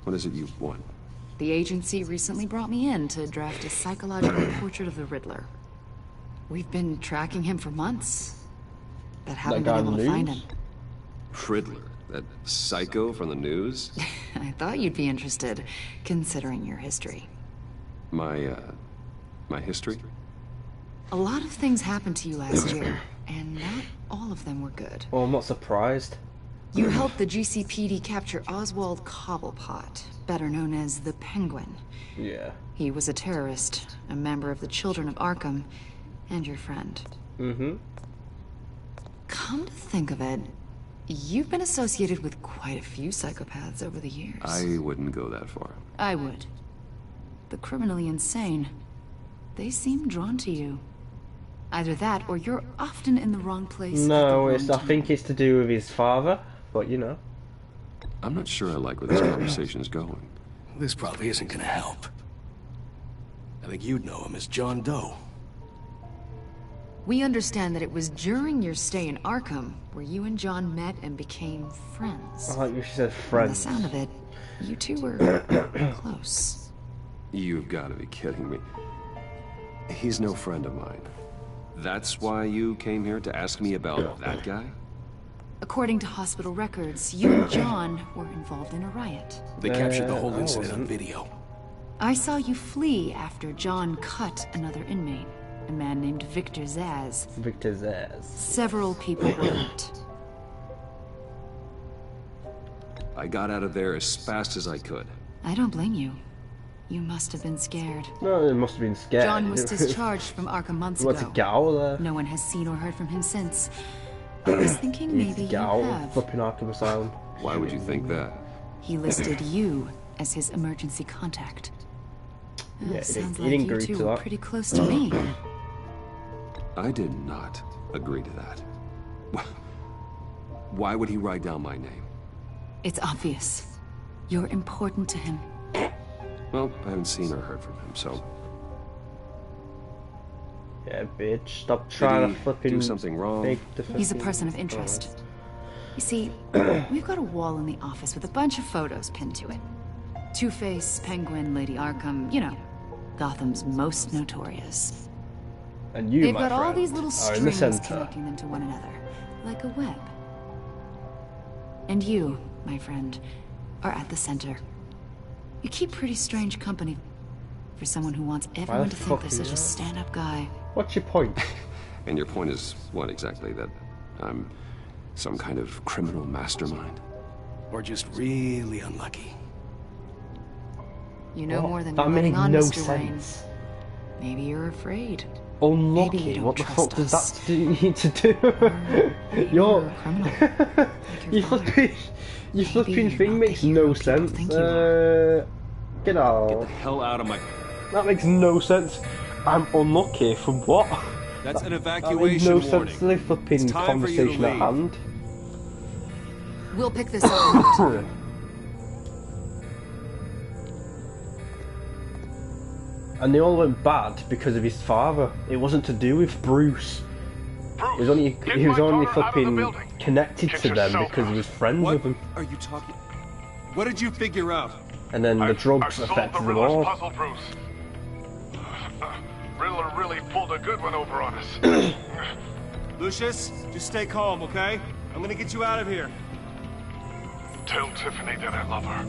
is it you want? The agency recently brought me in to draft a psychological portrait of the Riddler. We've been tracking him for months, but haven't been able to find him. Riddler? That psycho from the news? I thought you'd be interested, considering your history. My history? A lot of things happened to you last year, and not all of them were good. Well, I'm not surprised. You helped the GCPD capture Oswald Cobblepot, better known as the Penguin. Yeah. He was a terrorist, a member of the Children of Arkham, and your friend. Mm-hmm. Come to think of it, you've been associated with quite a few psychopaths over the years. I wouldn't go that far. I would. The criminally insane. They seem drawn to you. Either that, or you're often in the wrong place. No, I think it's to do with his father, but you know. I'm not sure I like where this conversation is going. This probably isn't gonna help. I think you'd know him as John Doe. We understand that it was during your stay in Arkham where you and John met and became friends. I like you said From friends. the sound of it, you two were close. You've got to be kidding me. He's no friend of mine. That's why you came here to ask me about that guy? According to hospital records, you and John were involved in a riot. They captured the whole incident on video. I saw you flee after John cut another inmate, a man named Victor Zsasz. Victor Zsasz. Several people were hurt. I got out of there as fast as I could. I don't blame you. You must have been scared. No, it must have been scared. John was discharged from Arkham months ago. What's a gal there? No one has seen or heard from him since. I was thinking maybe you have. Flipping Arkham Asylum. Why would you think that? He listed you as his emergency contact. Yeah, sounds he like didn't you agree two to were that. pretty close to me. I did not agree to that. Why would he write down my name? It's obvious. You're important to him. Well, I haven't seen or heard from him, so... Yeah, bitch. Stop trying Did to he flipping do something wrong? make the He's a fucking- person of interest. You see, we've got a wall in the office with a bunch of photos pinned to it. Two-Face, Penguin, Lady Arkham, you know, Gotham's most notorious. And you, They've my got all friend, these little are in the strings center. connecting them to one another, like a web. And you, my friend, are at the center. You keep pretty strange company for someone who wants everyone to think fuck they're you such a not? stand-up guy. What's your point? And your point is what exactly? That I'm some kind of criminal mastermind? Or just really unlucky. You know What? more than That you're letting made on, no Mr. Wayne. sense. Maybe you're afraid. Maybe you Unlucky? don't What the fuck trust does us. that need to do? You're a criminal. Your flipping you're thing not makes the no hero people sense. think you are. Get out. Get the hell out of my... That makes no sense. I'm unlucky for what? That's an That makes evacuation no warning. sense to the flipping It's time for you to conversation at leave. hand. We'll pick this up. And they all went bad because of his father. It wasn't to do with Bruce. He was only flipping connected to them because he was friends with them. Are you talking? What did you figure out? And then the drugs affected them all. Puzzle, Bruce. Riddler really pulled a good one over on us. Lucius, just stay calm, okay? I'm gonna get you out of here. Tell Tiffany that I love her.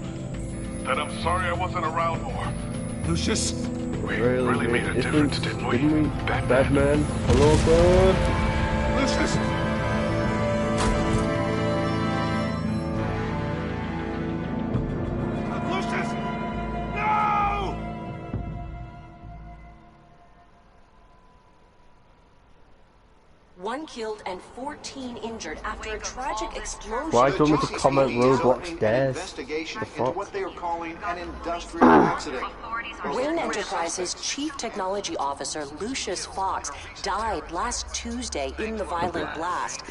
That I'm sorry I wasn't around more. Lucius? We really made a difference, didn't we? Batman. Hello, God. Lucius! One killed and 14 injured after a tragic explosion. Why do you want me to comment Roblox dares? Investigation into what they are calling an industrial accident. Wayne Enterprises Chief Technology Officer Lucius Fox died last Tuesday in the violent blast.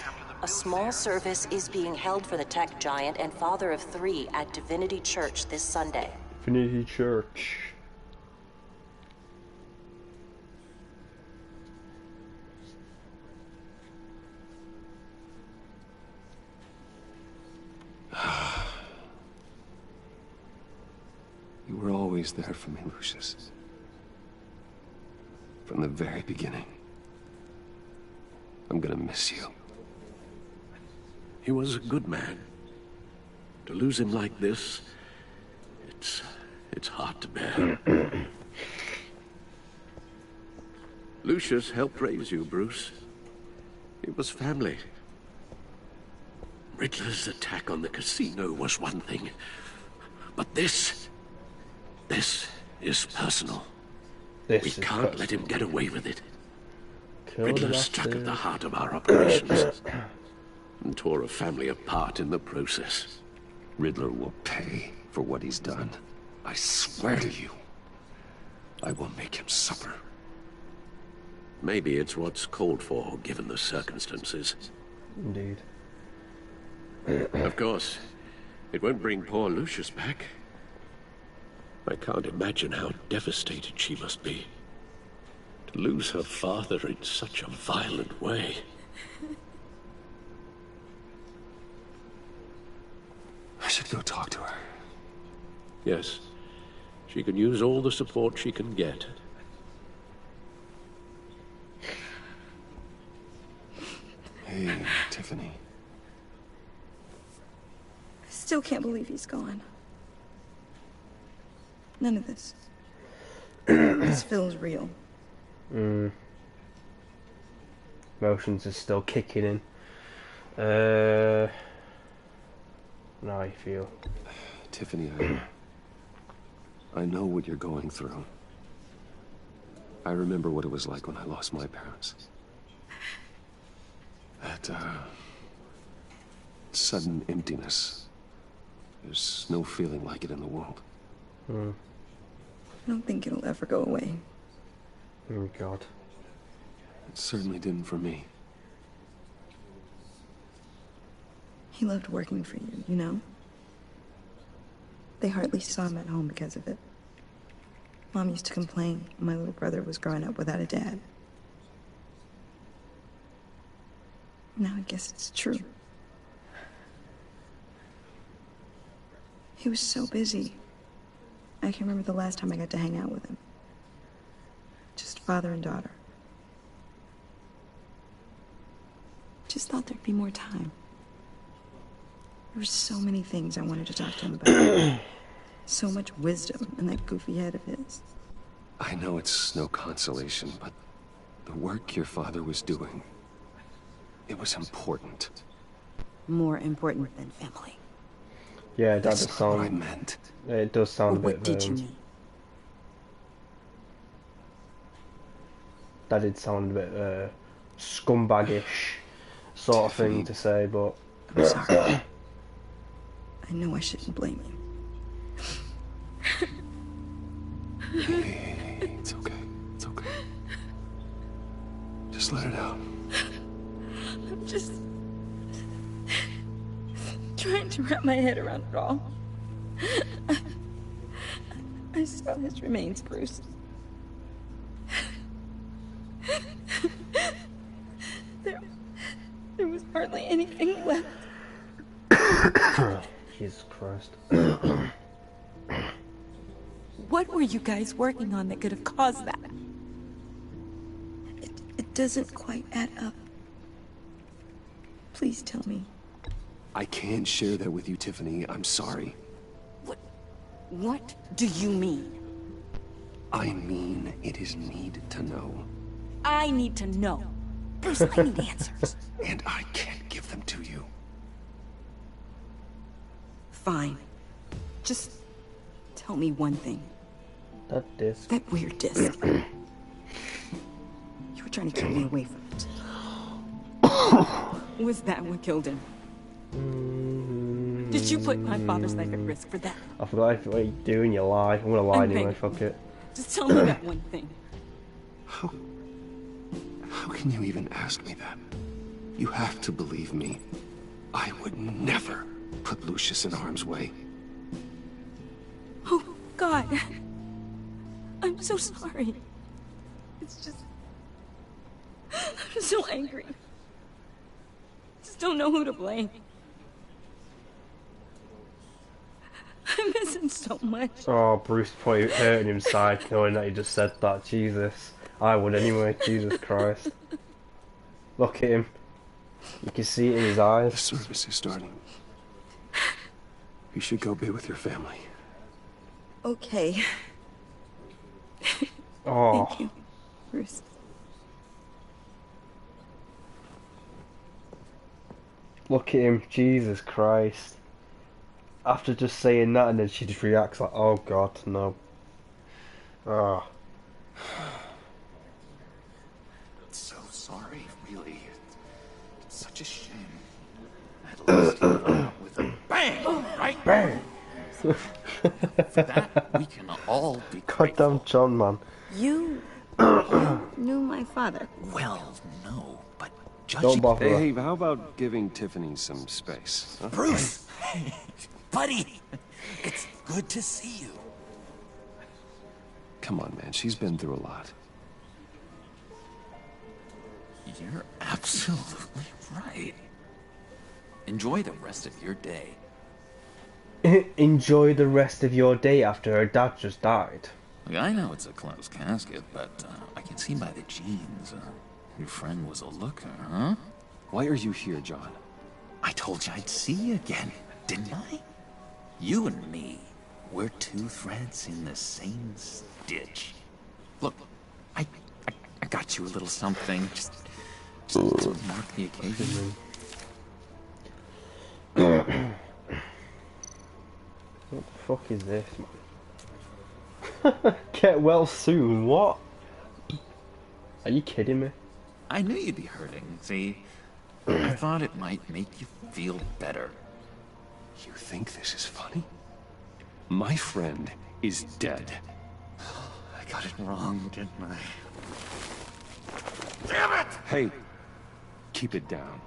A small service is being held for the tech giant and father of 3 at Divinity Church this Sunday. Divinity Church. You were always there for me, Lucius. From the very beginning. I'm gonna miss you. He was a good man. To lose him like this, it's hard to bear. Lucius helped raise you, Bruce. It was family. Riddler's attack on the casino was one thing, but this is personal. We can't let him get away with it. Riddler struck at the heart of our operations and tore a family apart in the process. Riddler will pay for what he's done. I swear to you, I will make him suffer. Maybe it's what's called for, given the circumstances. Indeed. Of course, it won't bring poor Lucius back. I can't imagine how devastated she must be. To lose her father in such a violent way. I should go talk to her. Yes, she can use all the support she can get. Hey, Tiffany. I still can't believe he's gone. None of this. This feels real. Emotions are still kicking in. How you feel? Tiffany, I know what you're going through. I remember what it was like when I lost my parents. That, sudden emptiness. There's no feeling like it in the world. I don't think it'll ever go away. Oh, God. It certainly didn't for me. He loved working for you, you know? They hardly saw him at home because of it. Mom used to complain my little brother was growing up without a dad. Now I guess it's true. He was so busy. I can remember the last time I got to hang out with him. Just father and daughter. Just thought there'd be more time. There were so many things I wanted to talk to him about. So much wisdom in that goofy head of his. I know it's no consolation, but the work your father was doing, it was important. More important than family. Yeah, that That's does not what I sound. meant. It does sound a bit. What did you mean? That did sound a bit scumbaggish sort of thing to say, but. I'm sorry. I know I shouldn't blame you. Hey, it's okay. It's okay. Just let it out. I'm just trying to wrap my head around it all. I saw his remains, Bruce. barely anything left. Jesus Christ. What were you guys working on that could have caused that? It doesn't quite add up. Please tell me. I can't share that with you, Tiffany. I'm sorry. What do you mean? I mean, it is need to know. I need to know. Bruce, I need answers. And I can't give them to you. Fine. Just tell me one thing. That disc. That weird disc. You were trying to keep me away from it. Was that what killed him? Did you put my father's life at risk for that? I forgot what you do and you lie. I'm gonna lie anyway, fuck it. Just tell me that one thing. How can you even ask me that? You have to believe me. I would never put Lucius in harm's way. Oh, God. I'm so sorry. It's just... I'm so angry. Just don't know who to blame. I miss him so much. Oh, Bruce probably hurting inside knowing that he just said that. Jesus. I would anyway. Jesus Christ. Look at him. You can see it in his eyes. The service is starting. You should go be with your family. Okay. Oh. Thank you, Bruce. Look at him. Jesus Christ. After just saying that and then she just reacts like, oh God, no. Ah. So sorry, really. It's such a shame. At least you went out with a bang, right? Bang! For that, we can all be Goddamn John, man. You knew my father. Well, no, but Don't judging... bother her. Hey, how about giving Tiffany some space? Huh? Bruce! Buddy! It's good to see you. Come on, man. She's been through a lot. You're absolutely right. Enjoy the rest of your day. Enjoy the rest of your day after her dad just died. Look, I know it's a closed casket, but I can see by the genes. Your friend was a looker, huh? Why are you here, John? I told you I'd see you again, didn't I? You and me, we're two threads in the same stitch. Look, I got you a little something, just to mark the occasion. What the fuck is this, man? Get well soon, what? Are you kidding me? I knew you'd be hurting, see? I thought it might make you feel better. You think this is funny? My friend is dead. I got it wrong, didn't I? Damn it! Hey, keep it down.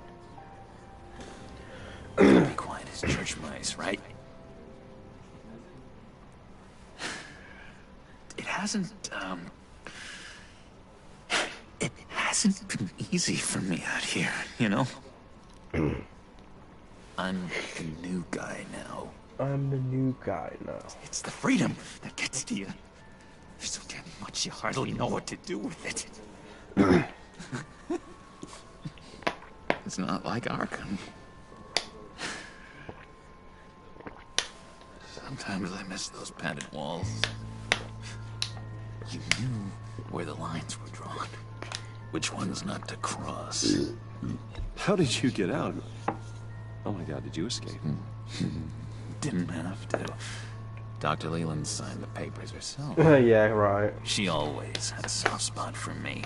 You're gonna be quiet as church mice, right? It hasn't been easy for me out here, you know? I'm the new guy now. I'm the new guy now. It's the freedom that gets to you. There's so damn much you hardly know what to do with it. It's not like Arkham. Sometimes I miss those padded walls. You knew where the lines were drawn. Which ones not to cross. How did you get out? Oh my God, did you escape? Didn't have to. Dr. Leland signed the papers herself. Yeah, right. She always had a soft spot for me.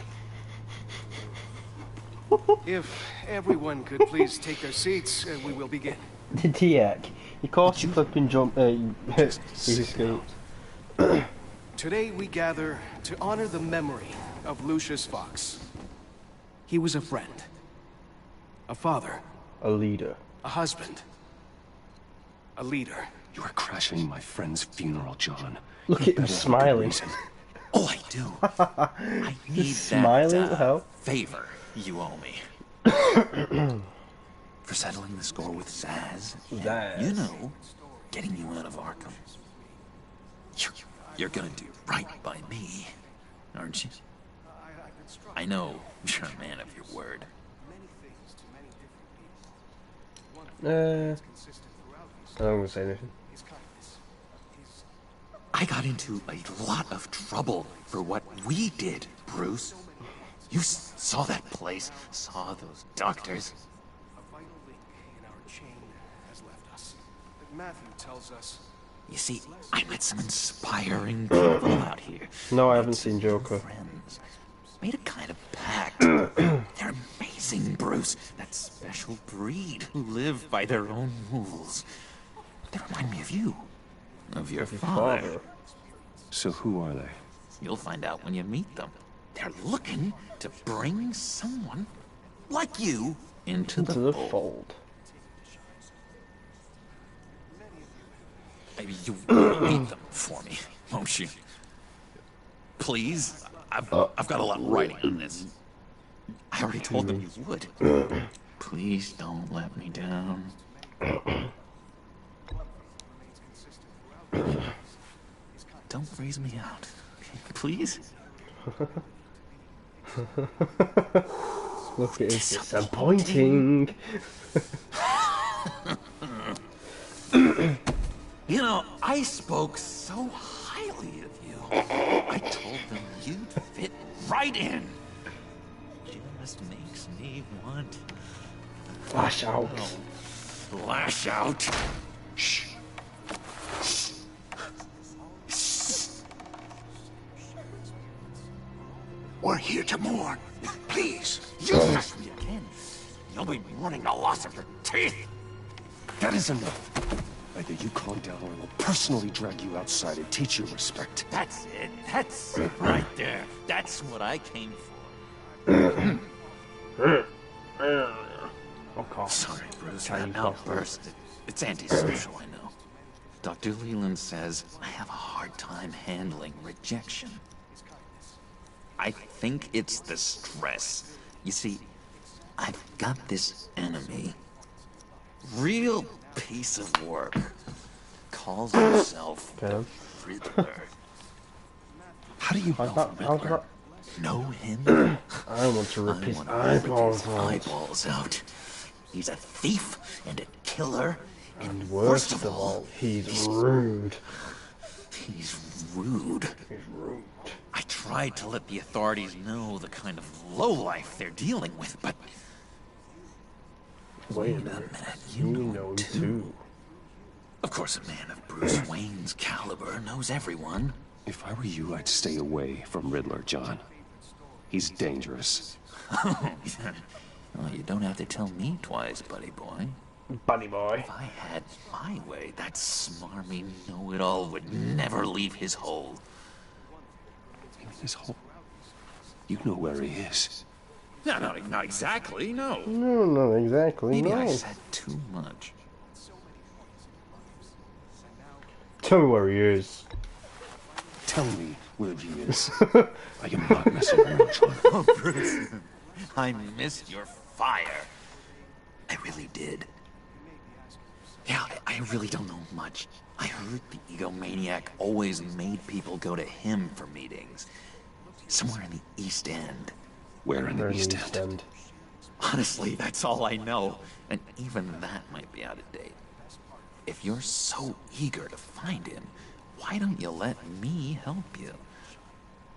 If everyone could please take their seats, we will begin. The Diak. Of course you flipping jump, he escaped. Today we gather to honor the memory of Lucius Fox. He was a friend, a father, a leader, a husband, a leader. You are crashing my friend's funeral, John. Look at him smiling. Oh, I do. I need smiling, that favor you owe me. for settling the score with Zsasz. Zsasz. You know, getting you out of Arkham. You're gonna do right by me, aren't you? I know you're a man of your word. I'm not gonna say anything. I got into a lot of trouble for what we did, Bruce. You saw that place, saw those doctors. A vital link in our chain has left us. But Matthew tells us. You see, I met some inspiring people out here. No, I haven't seen Joker. Friends. Made a kind of pact. They're amazing, Bruce. That special breed who live by their own rules. They remind me of you. Of your father. So who are they? You'll find out when you meet them. They're looking to bring someone like you into the fold. Maybe you will meet them for me, won't you? Please? I've got a lot writing on this. I already told them you would. Please don't let me down. Don't freeze me out, please? Look at him disappointing. You know, I spoke so highly of you. I told them you'd fit right in. Just makes me want... Lash out. Lash out. Shh. We're here to mourn. Please, You touch me again. You'll be mourning the loss of your teeth. That is enough. Either you calm down or I'll personally drag you outside and teach you respect. That's it. That's it right there. That's what I came for. Sorry, Bruce. That outburst. It's antisocial, I know. Dr. Leland says I have a hard time handling rejection. I think it's the stress. You see, I've got this enemy. Real piece of work. Calls himself the Riddler. How do you know Riddler? Know him? I want to rip his rip eyeballs out. He's a thief and a killer. And worst of all, he's rude. He's rude. I tried to let the authorities know the kind of lowlife they're dealing with, but... Wait a minute. You know him too. Of course, a man of Bruce Wayne's caliber knows everyone. If I were you, I'd stay away from Riddler, John. He's dangerous. Well, you don't have to tell me twice, buddy boy. Buddy boy. If I had my way, that smarmy know-it-all would never leave his hole. His hole? You know where he is. No, not exactly, no. No, not exactly, Maybe no. I said too much. Tell me where he is. Tell me where he is. I am not messing around, John. Oh, Bruce. I missed your fire. I really did. Yeah, I really don't know much. I heard the egomaniac always made people go to him for meetings. Somewhere in the East End. Where in the East End? Honestly, that's all I know. And even that might be out of date. If you're so eager to find him, why don't you let me help you?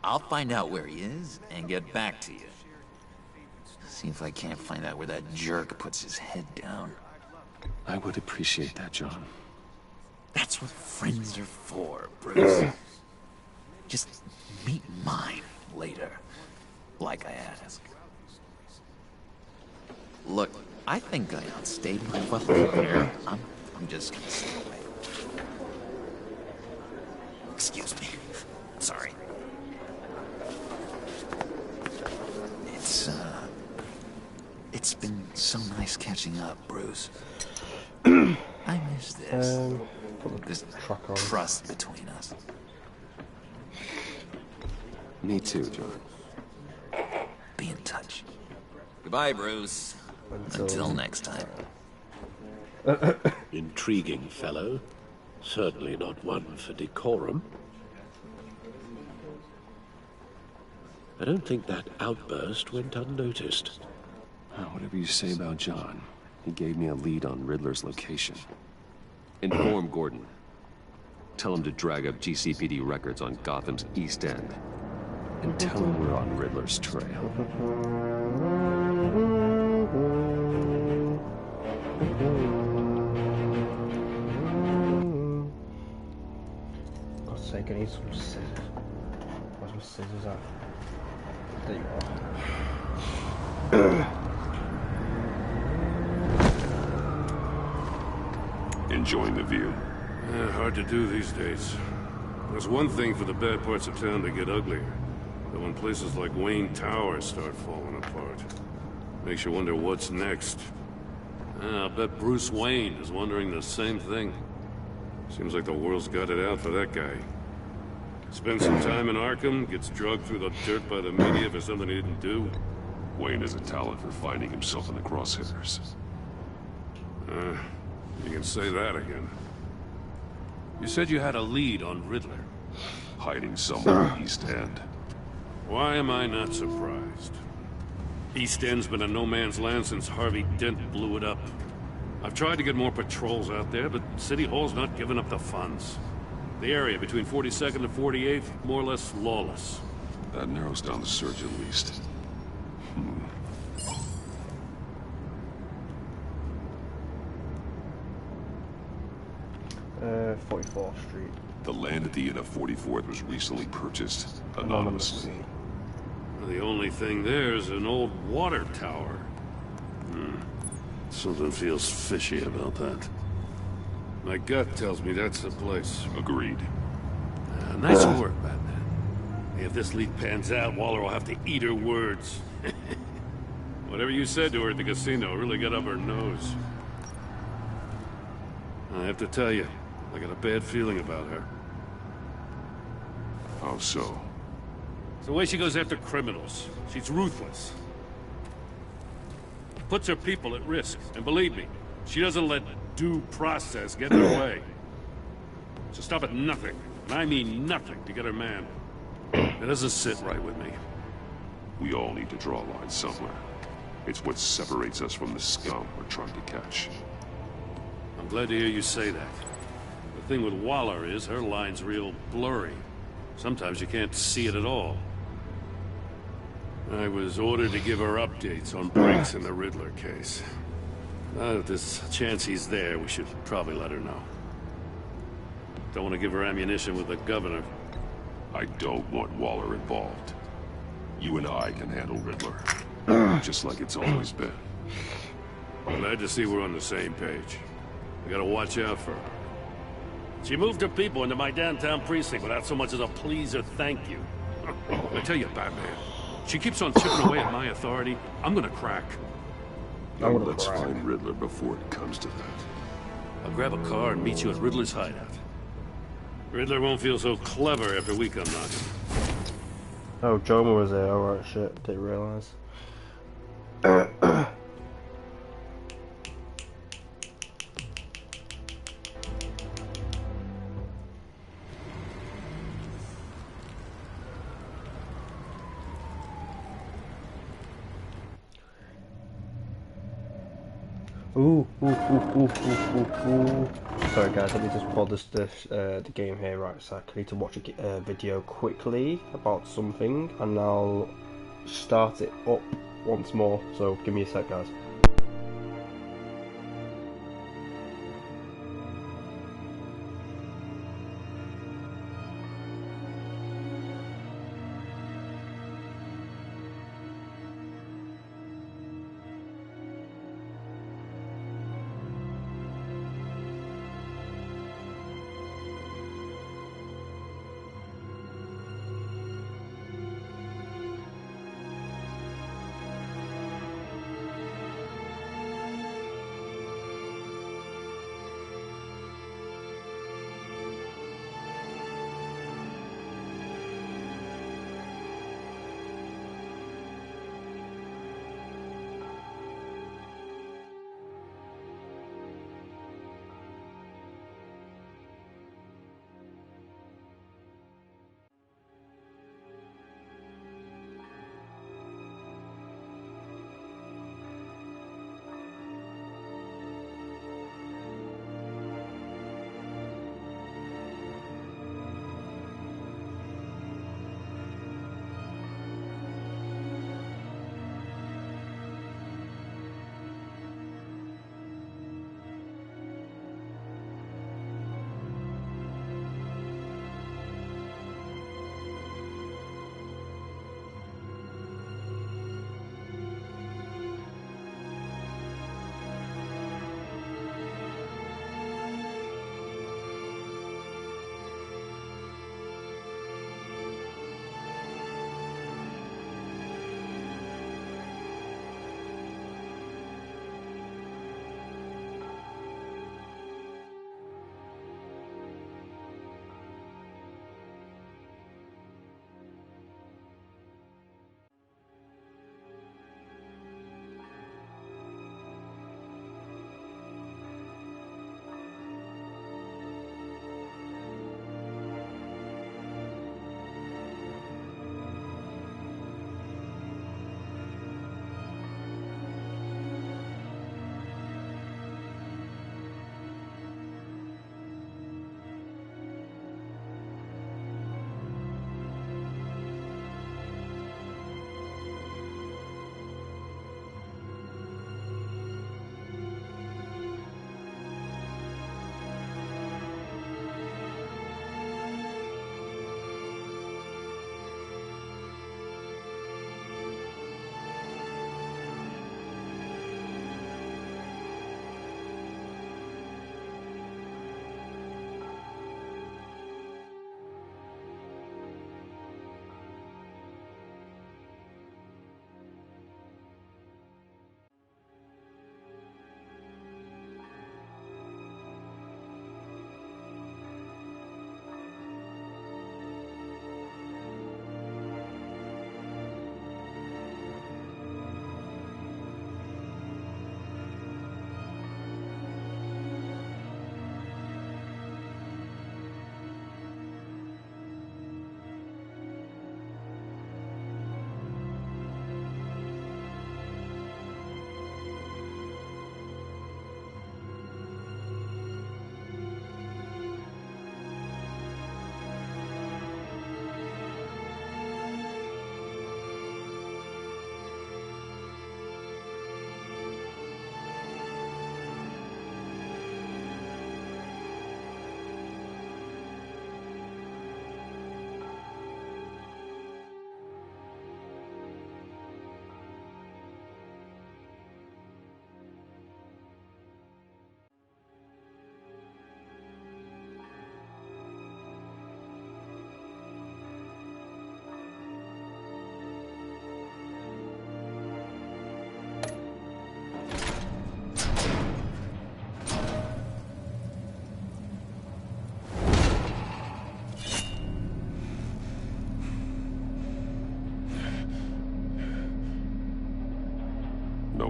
I'll find out where he is and get back to you. See if I can't find out where that jerk puts his head down. I would appreciate that, John. That's what friends are for, Bruce. Just meet mine later, like I asked. Look, I think I outstayed my welcome here. I'm just gonna stay away. Excuse me. Sorry. It's been so nice catching up, Bruce. I miss this. This trust between us. Me too, John. Be in touch. Goodbye, Bruce. Until next time. Intriguing fellow. Certainly not one for decorum. I don't think that outburst went unnoticed. Whatever you say about John, he gave me a lead on Riddler's location. Inform Gordon. Tell him to drag up GCPD records on Gotham's East End. And tell him we're on Riddler's trail. God's sake, I need some scissors. Where's my scissors at? There you are. Enjoying the view? Hard to do these days. There's one thing for the bad parts of town to get uglier. But when places like Wayne Tower start falling apart, makes you wonder what's next. I'll bet Bruce Wayne is wondering the same thing. Seems like the world's got it out for that guy. Spends some time in Arkham, gets drugged through the dirt by the media for something he didn't do. Wayne has a talent for finding himself in the crosshairs. You can say that again. You said you had a lead on Riddler. Hiding somewhere in East End. Why am I not surprised? East End's been a no-man's land since Harvey Dent blew it up. I've tried to get more patrols out there, but City Hall's not giving up the funds. The area between 42nd and 48th, more or less lawless. That narrows down the search at least. 44th Street. The land at the end of 44th was recently purchased anonymously. The only thing there is an old water tower. Something feels fishy about that. My gut tells me that's the place. Agreed. Nice work, Batman. If this lead pans out, Waller will have to eat her words. Whatever you said to her at the casino really got up her nose. I have to tell you, I got a bad feeling about her. How so? It's the way she goes after criminals. She's ruthless. Puts her people at risk. And believe me, she doesn't let due process get in her way. She'll stop at nothing, and I mean nothing, to get her man. It doesn't sit right with me. We all need to draw a line somewhere. It's what separates us from the scum we're trying to catch. I'm glad to hear you say that. The thing with Waller is her line's real blurry. Sometimes you can't see it at all. I was ordered to give her updates on breaks in the Riddler case. Now that there's a chance he's there, we should probably let her know. Don't want to give her ammunition with the governor. I don't want Waller involved. You and I can handle Riddler. Just like it's always been. Glad to see we're on the same page. We gotta watch out for her. She moved her people into my downtown precinct without so much as a please or thank you. I tell you, Batman, she keeps on chipping away at my authority, I'm gonna crack. No, let's find Riddler before it comes to that. I'll grab a car and meet you at Riddler's hideout. Riddler won't feel so clever after we come knocking. Oh, Joma was there. Alright, shit. Didn't realise. Ooh. Sorry guys, let me just pause the game here, right, so I need to watch a video quickly about something and I'll start it up once more, so give me a sec guys.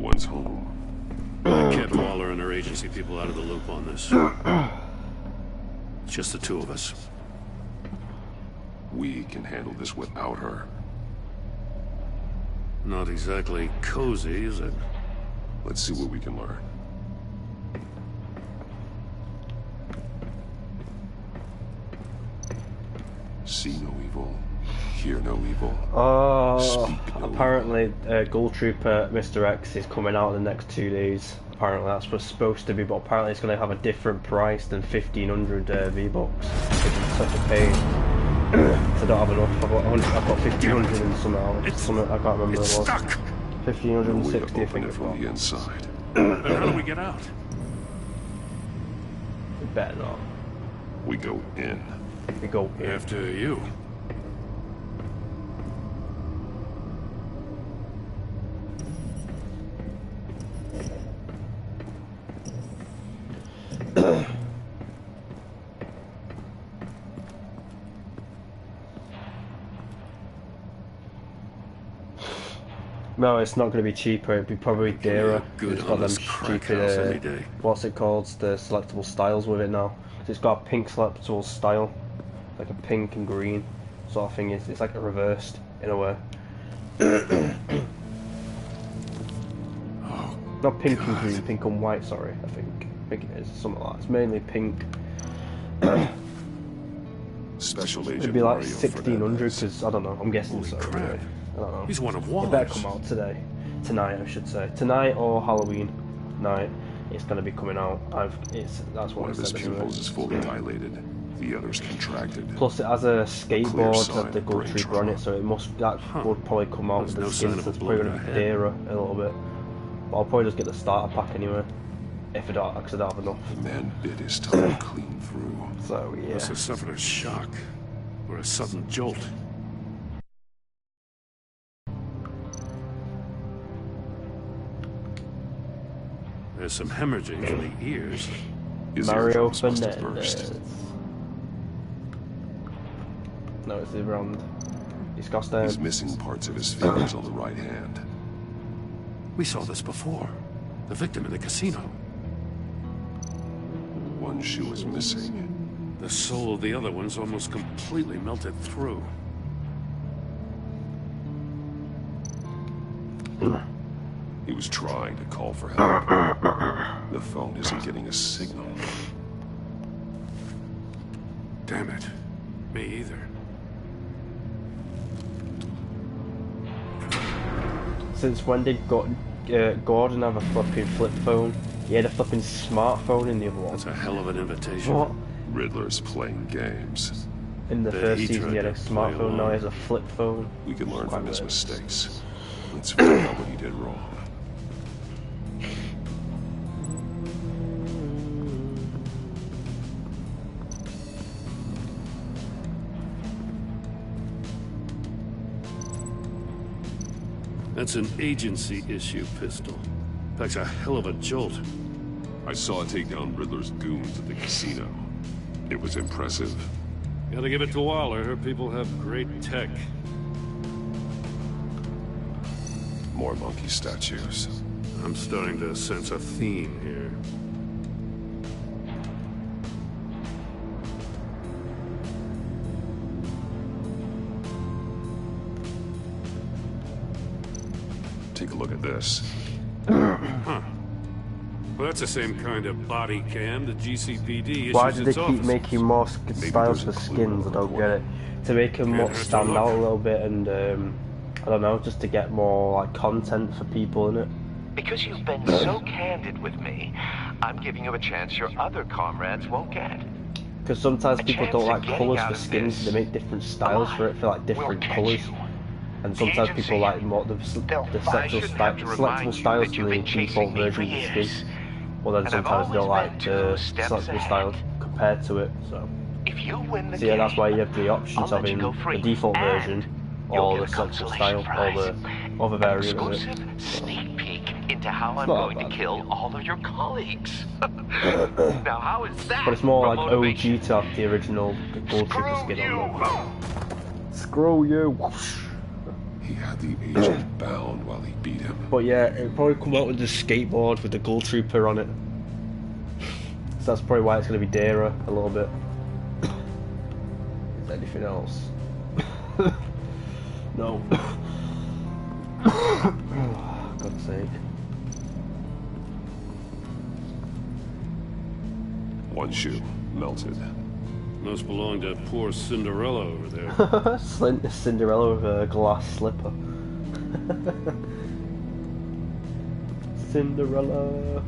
one's home. I kept Waller and her agency people out of the loop on this. It's just the two of us. We can handle this without her. Not exactly cozy, is it? Let's see what we can learn. See no evil, hear no evil. Oh, apparently Gold Trooper Mr. X is coming out in the next 2 days. Apparently that's what's supposed to be, but apparently it's going to have a different price than 1,500 V-Bucks, which is such a pain. So I don't have enough. I've got 1,500 and something I can't remember what it was. 1,560 I think it's from the inside. Then how do we get out? We better not. We go in. We go in. After you. No, it's not going to be cheaper. It'd be probably dearer. It's got them stupid, what's it called? The selectable styles with it now. It's got a pink selectable style, like a pink and green sort of thing. It's like a reversed in a way. Not pink and green, pink and white. Sorry, I think it is something like that. It's mainly pink. Special agent. It'd be like 1,600 because I don't know. I'm guessing so. Anyway. I don't know. He's one of Waller's. It better come out tonight I should say. Tonight or Halloween night. It's going to be coming out. That's what one of his pupils is fully dilated. The other's contracted. Plus, it has a skateboard that the Gold Trooper on it, so it would probably come out with the skin. So it's probably going to be dearer a little bit. But I'll probably just get the starter pack anyway, if I don't, because I don't have enough. The man bit his tongue clean through. So yeah. Must have suffered a shock or a sudden jolt. There's some hemorrhaging in the ears. Mario Fernandez. No, it's around. He's missing parts of his fingers on the right hand. We saw this before. The victim in the casino. One shoe is missing. The sole of the other one's almost completely melted through. He was trying to call for help. The phone isn't getting a signal. Damn it. Me either. Since when did Gordon have a flipping flip phone? He had a flipping smartphone in the other one. That's a hell of an invitation. What? Riddler's playing games. In the first season he had a smartphone, now he has a flip phone. We can learn from his mistakes. Let's figure out what he did wrong. That's an agency issue pistol. Packs a hell of a jolt. I saw it take down Riddler's goons at the casino. It was impressive. Gotta give it to Waller. Her people have great tech. More monkey statues. I'm starting to sense a theme here. Take a look at this. Huh. Well, that's the same kind of body cam the GCPD issues. Why do they keep making more styles for skins? I don't get it. To make them more stand out a little bit and, I don't know, just to get more, like, content for people in it. Because you've been so candid with me, I'm giving you a chance your other comrades won't get. Because sometimes people don't like colours for skins, they make different styles for it, for like different colours. And sometimes people like more the selectable styles to the default version of the skin. Well then sometimes they don't like the selectable style compared to it, so. So yeah, that's why you have the options of having the default version or the selectable style or the other variant of it. Sneak peek into how I'm going to kill all of your colleagues. Now how is that? But it's more like OG to have the original Gold Trooper skin on there. Screw you! he had the agent bound while he beat him. But yeah, it'd probably come out with the skateboard with the Ghoul Trooper on it. So that's probably why it's going to be dearer a little bit. Is there anything else? No. Oh, God's sake. One shoe, melted. Must belong to poor Cinderella over there. Cinderella with a glass slipper. Cinderella.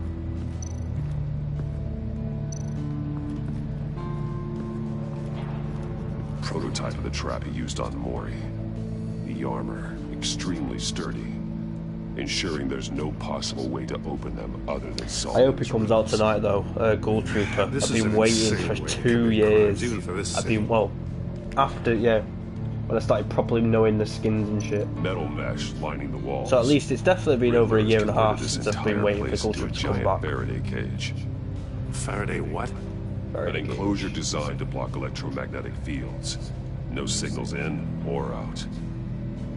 Prototype of the trap he used on Mori. The armor, extremely sturdy, ensuring there's no possible way to open them other than solving. I hope it comes out tonight though, Ghoul Trooper. I've been waiting for 2 years. I've been, well, after, yeah, when I started properly knowing the skins and shit. Metal mesh lining the walls. So at least it's definitely been over a year and a half since I've been waiting for Ghoul Trooper to come back. Faraday cage. Faraday what? An enclosure designed to block electromagnetic fields. No signals in or out.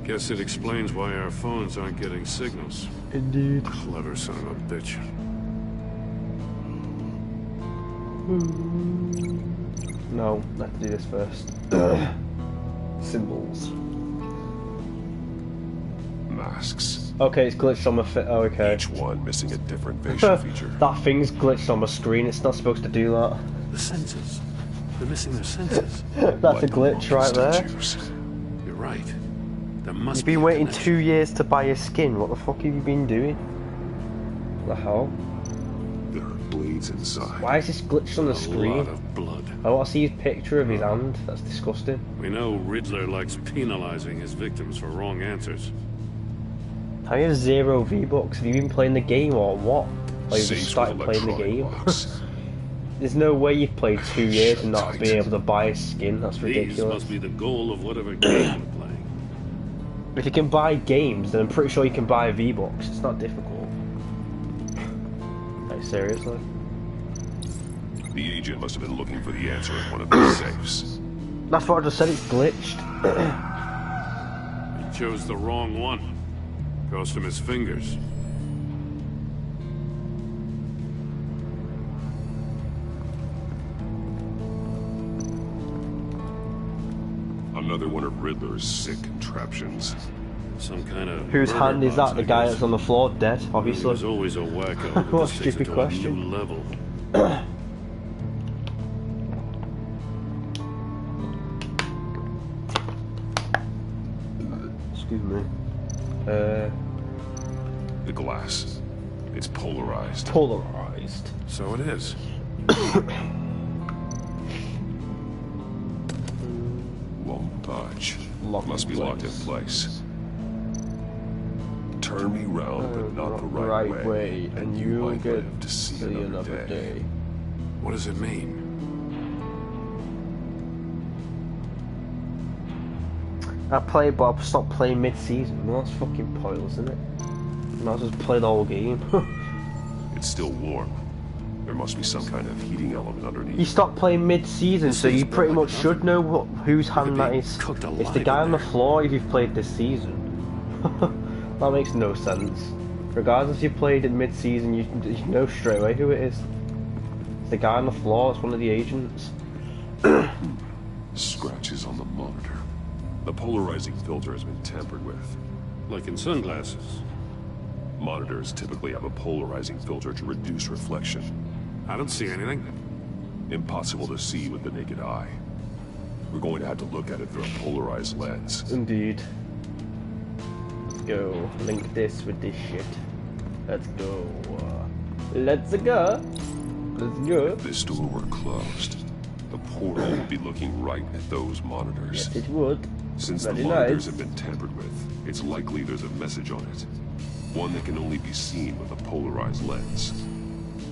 Guess it explains why our phones aren't getting signals. Indeed. Clever son of a bitch. No, I have to do this first. Symbols. Masks. Okay, it's glitched on my oh, okay. Each one missing a different facial feature. That thing's glitched on my screen, it's not supposed to do that. The senses. They're missing their senses. That's a glitch right there. You're right. There must You've been waiting 2 years to buy a skin. What the fuck have you been doing? What the hell? There are blades inside. Why is this glitched on the screen? A lot of blood. I want to see his picture of his hand. That's disgusting. We know Riddler likes penalizing his victims for wrong answers. How do you have 0 V-Bucks? Have you been playing the game or what? Or you just started playing the game? There's no way you've played 2 years and not be able to buy a skin. That's ridiculous. These must be the goal of whatever game we're playing. If you can buy games, then I'm pretty sure you can buy V-Bucks. It's not difficult. Like, seriously? The agent must have been looking for the answer in one of these safes. That's what I just said, it's glitched. He chose the wrong one. Cost him his fingers. Another one of Riddler's sick contraptions. Some kind of. Whose hand is that? The guy that's on the floor, dead, obviously. There's always a wacko. What a stupid question. A new level. Excuse me. The glass. It's polarized. Polarized. So it is. Won't budge. Must be locked in place. Turn me round, but not the right way, and you might get live to see another day. What does it mean? I played, but I stopped playing mid-season. Well, that's fucking pointless, isn't it? I might as well just play the whole game. It's still warm. There must be some kind of heating element underneath. You stopped playing mid-season, so you pretty much should know whose hand that is. It's the guy on the floor if you've played this season. That makes no sense. Regardless if you played it mid-season, you know straight away who it is. It's the guy on the floor, it's one of the agents. Scratches on the monitor. The polarizing filter has been tampered with. Like in sunglasses. Monitors typically have a polarizing filter to reduce reflection. I don't see anything. Impossible to see with the naked eye. We're going to have to look at it through a polarized lens. Indeed. Let's go. Link this with this shit. Let's go. Let's go. Let's go. If this door were closed, the portal would be looking right at those monitors. Yes, it would. Since Very the monitors nice. have been tampered with, it's likely there's a message on it. One that can only be seen with a polarized lens.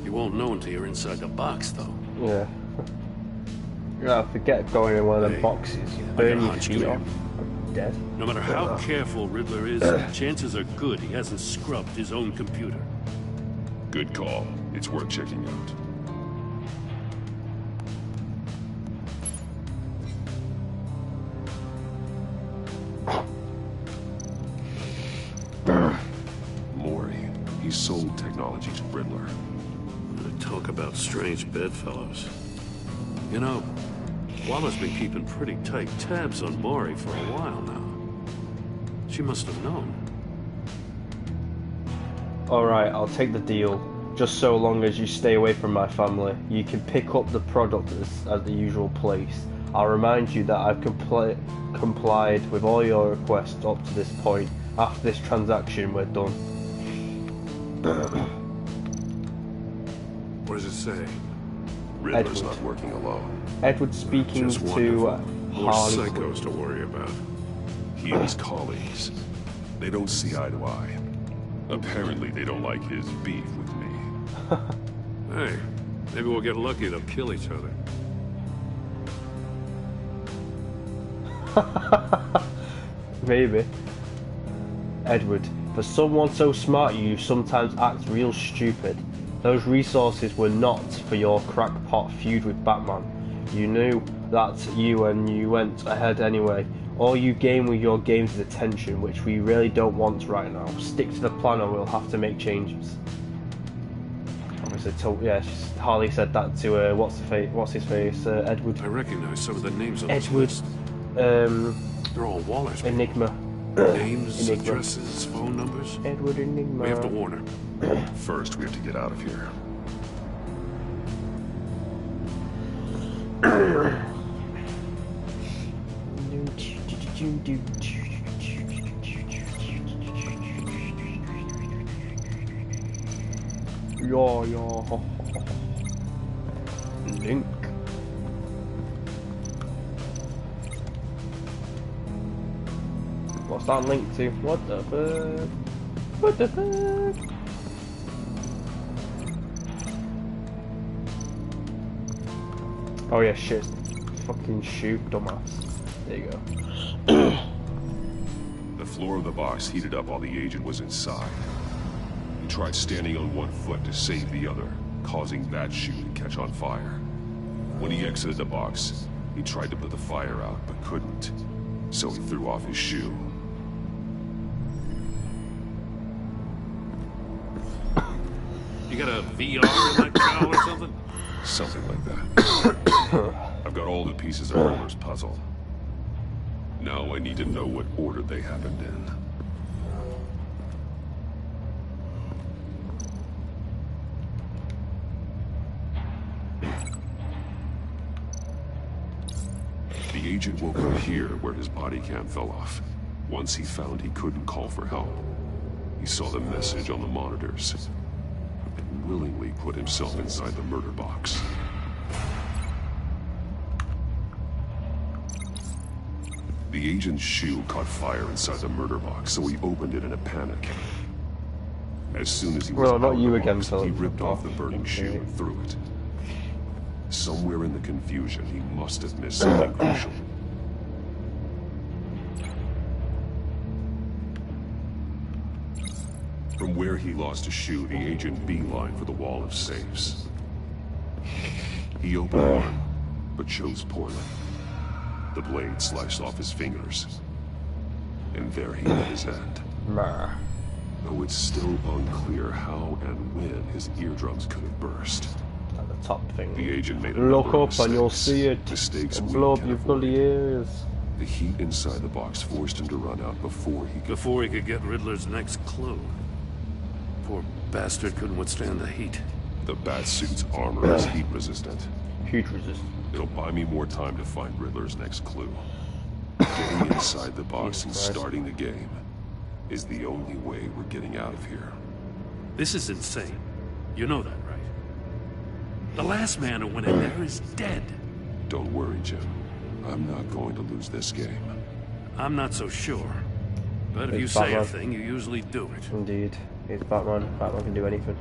You won't know until you're inside the box, though. Yeah. Yeah, forget going in one of the boxes. You burn your feet off. I'm dead. No matter how careful Riddler is, chances are good he hasn't scrubbed his own computer. Good call. It's worth checking out. technology to Riddler. Talk about strange bedfellows. You know, Walla's been keeping pretty tight tabs on Maury for a while now. She must have known. Alright, I'll take the deal. Just so long as you stay away from my family. You can pick up the product at the usual place. I'll remind you that I've complied with all your requests up to this point. After this transaction, we're done. What does it say? Riddler's not working alone. Edward speaking Just to wonderful. More Harley psychos to worry about. He and his colleagues, they don't see eye to eye. Apparently they don't like his beef with me. Hey, maybe we'll get lucky. They'll kill each other. Maybe. Edward, for someone so smart you sometimes act real stupid. Those resources were not for your crackpot feud with Batman. You knew that and you went ahead anyway. All you gain with your games is attention, which we really don't want right now. Stick to the plan or we'll have to make changes. Obviously, Harley said that to what's his face, Edward. I recognize some of the names on this Edward. list. They're all Waller's. Enigma. Names, Enigma. addresses, phone numbers. Edward Enigma. We have to warn her. First, we have to get out of here. Yeah. Link. What's that link to? What the fuck? What the fuck? Oh yeah, shit. Fucking shoot, dumbass. There you go. The floor of the box heated up while the agent was inside. He tried standing on one foot to save the other, causing that shoe to catch on fire. When he exited the box, he tried to put the fire out, but couldn't. So he threw off his shoe. You got a VR in that cow or something? Something like that. I've got all the pieces of Riddler's puzzle. Now I need to know what order they happened in. The agent woke up here where his body cam fell off. Once he found he couldn't call for help, he saw the message on the monitors and willingly put himself inside the murder box. The agent's shoe caught fire inside the murder box, so he opened it in a panic. As soon as he was not you again, box, he ripped off the burning shoe and threw it. Somewhere in the confusion, he must have missed something crucial. From where he lost a shoe, the agent beelined for the wall of safes. He opened one, but chose poorly. The blade sliced off his fingers. And there he met his end. Though it's still unclear how and when his eardrums could have burst. At the top thing. The agent made a Look number of up and you'll mistakes. see it. Mistakes And we blow up can your avoid. bloody ears. The heat inside the box forced him to run out before he could get Riddler's next clue. Poor bastard couldn't withstand the heat. The Batsuit's armor is heat resistant. Heat resistant. It'll buy me more time to find Riddler's next clue. Getting inside the box and starting the game is the only way we're getting out of here. This is insane. You know that, right? The last man who went in there is dead. Don't worry, Jim. I'm not going to lose this game. I'm not so sure. But if It's you say a Batman. thing, you usually do it. Indeed. It's Batman. Batman can do anything.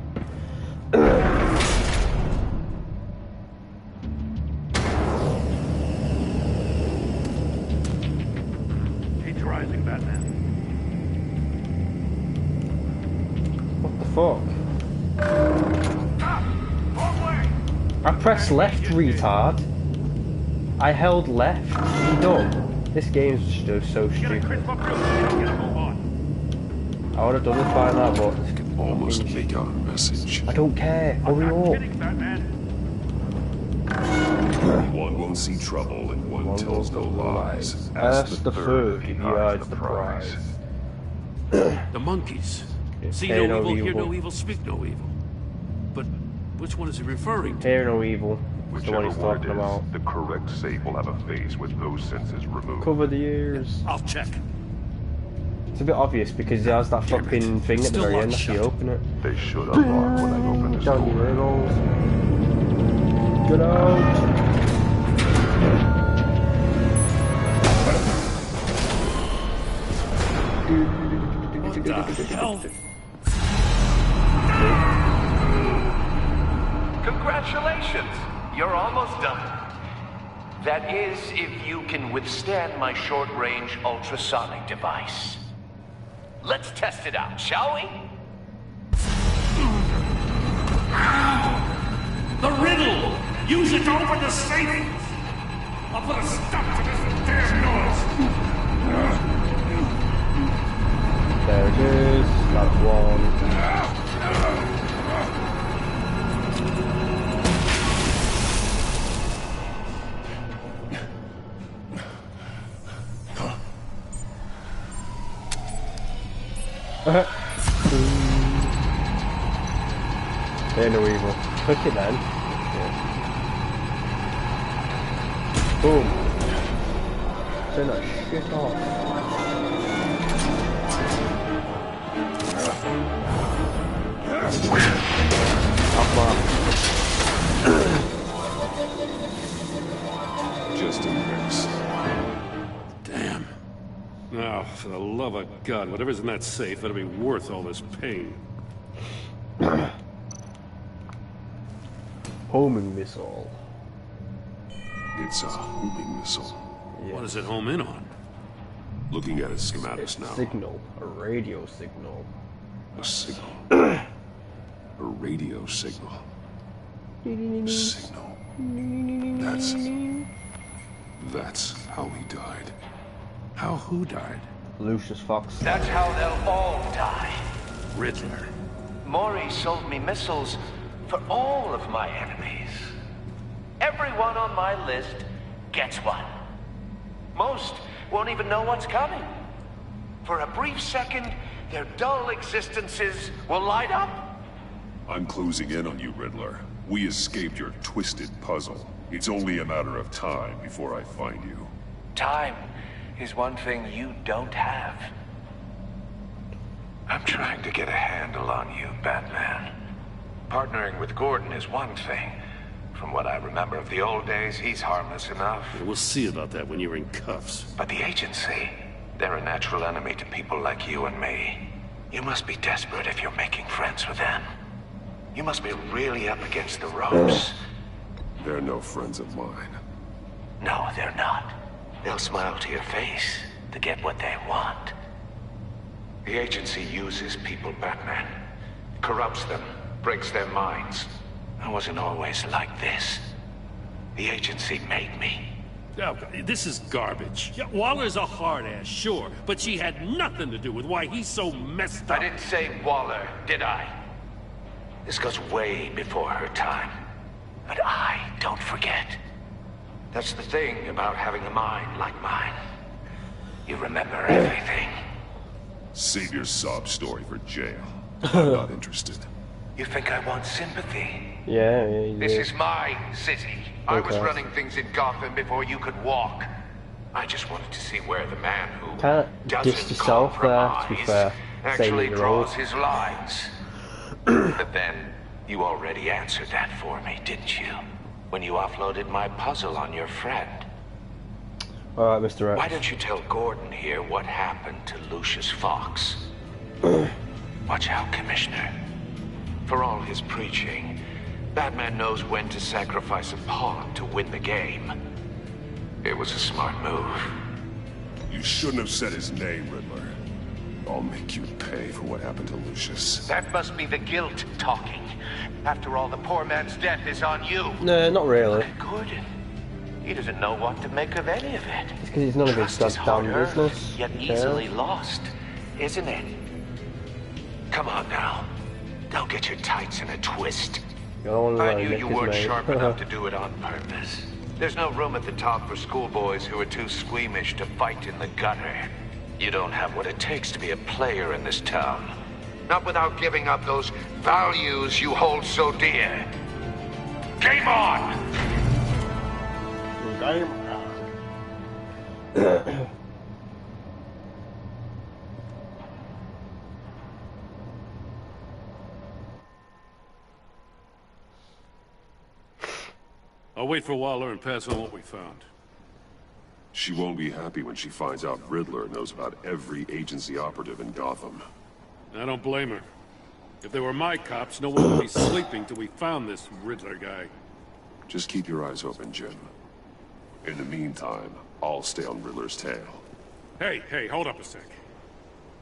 He's rising, Batman. What the fuck? I pressed left, retard. I held left. You dumb. This game's just so stupid. I would have done it by now, but Almost make out a message. I don't care. Hurry up. One won't see trouble and one tells no lies. Ask the food, he hides the prize. The monkeys. See no evil, hear no evil, speak no evil. But which one is he referring to? Hear no evil. That's the one Whichever he's one talking it is, about. the correct safe will have a face with those senses removed. Cover the ears. I'll check. It's a bit obvious because it has that fucking thing at the very end after you open it. They should unlock when I open this Down your earballs. Get out! What the hell? Congratulations! You're almost done. That is, if you can withstand my short-range ultrasonic device. Let's test it out, shall we? The riddle! Use it to open the safe! I'll put a stop to this damn noise! There it is. That's one. They're no evil. Click it then. Yeah. Boom. Turn that shit off. Just a mess. Damn. Now, for the love of God, whatever's in that safe better be worth all this pain. Homing missile. It's a homing missile. Yes. What does it home in on? Looking at its schematics It's now. signal. A radio signal. A signal. A radio signal. Signal. That's how he died. How who died? Lucius Fox. That's how they'll all die. Riddler. Maury sold me missiles for all of my enemies. Everyone on my list gets one. Most won't even know what's coming. For a brief second, their dull existences will light up. I'm closing in on you, Riddler. We escaped your twisted puzzle. It's only a matter of time before I find you. Time is one thing you don't have. I'm trying to get a handle on you, Batman. Partnering with Gordon is one thing. From what I remember of the old days, he's harmless enough. We'll see about that when you're in cuffs. But the agency, they're a natural enemy to people like you and me. You must be desperate if you're making friends with them. You must be really up against the ropes. They're no friends of mine. No, they're not. They'll smile to your face to get what they want. The agency uses people, Batman. Corrupts them, breaks their minds. I wasn't always like this. The agency made me. Oh, this is garbage. Yeah, Waller's a hard ass, sure, but she had nothing to do with why he's so messed up. I didn't say Waller, did I? This goes way before her time. But I don't forget. That's the thing about having a mind like mine. You remember everything. Save your sob story for jail. I'm not interested. You think I want sympathy? Yeah. This is my city. I was running things in Gotham before you could walk. I just wanted to see where the man who Dissed yourself there, to be fair. actually Saying draws his lines. But then, you already answered that for me, didn't you? When you offloaded my puzzle on your friend. Alright, Mr. X. Why don't you tell Gordon here what happened to Lucius Fox? Watch out, Commissioner. For all his preaching, Batman knows when to sacrifice a pawn to win the game. It was a smart move. You shouldn't have said his name, Riddler. I'll make you pay for what happened to Lucius. That must be the guilt talking. After all, the poor man's death is on you. No, not really. Gordon. He doesn't know what to make of any of it. It's because he's none of his goddamn business. Yet easily lost, isn't it? Come on now. Don't get your tights in a twist. I I knew you weren't sharp enough to do it on purpose. There's no room at the top for schoolboys who are too squeamish to fight in the gutter. You don't have what it takes to be a player in this town. Not without giving up those values you hold so dear. Game on! Game on. I'll wait for Waller and pass on what we found. She won't be happy when she finds out Riddler knows about every agency operative in Gotham. I don't blame her. If they were my cops, no one would be sleeping till we found this Riddler guy. Just keep your eyes open, Jim. In the meantime, I'll stay on Riddler's tail. Hey, hold up a sec.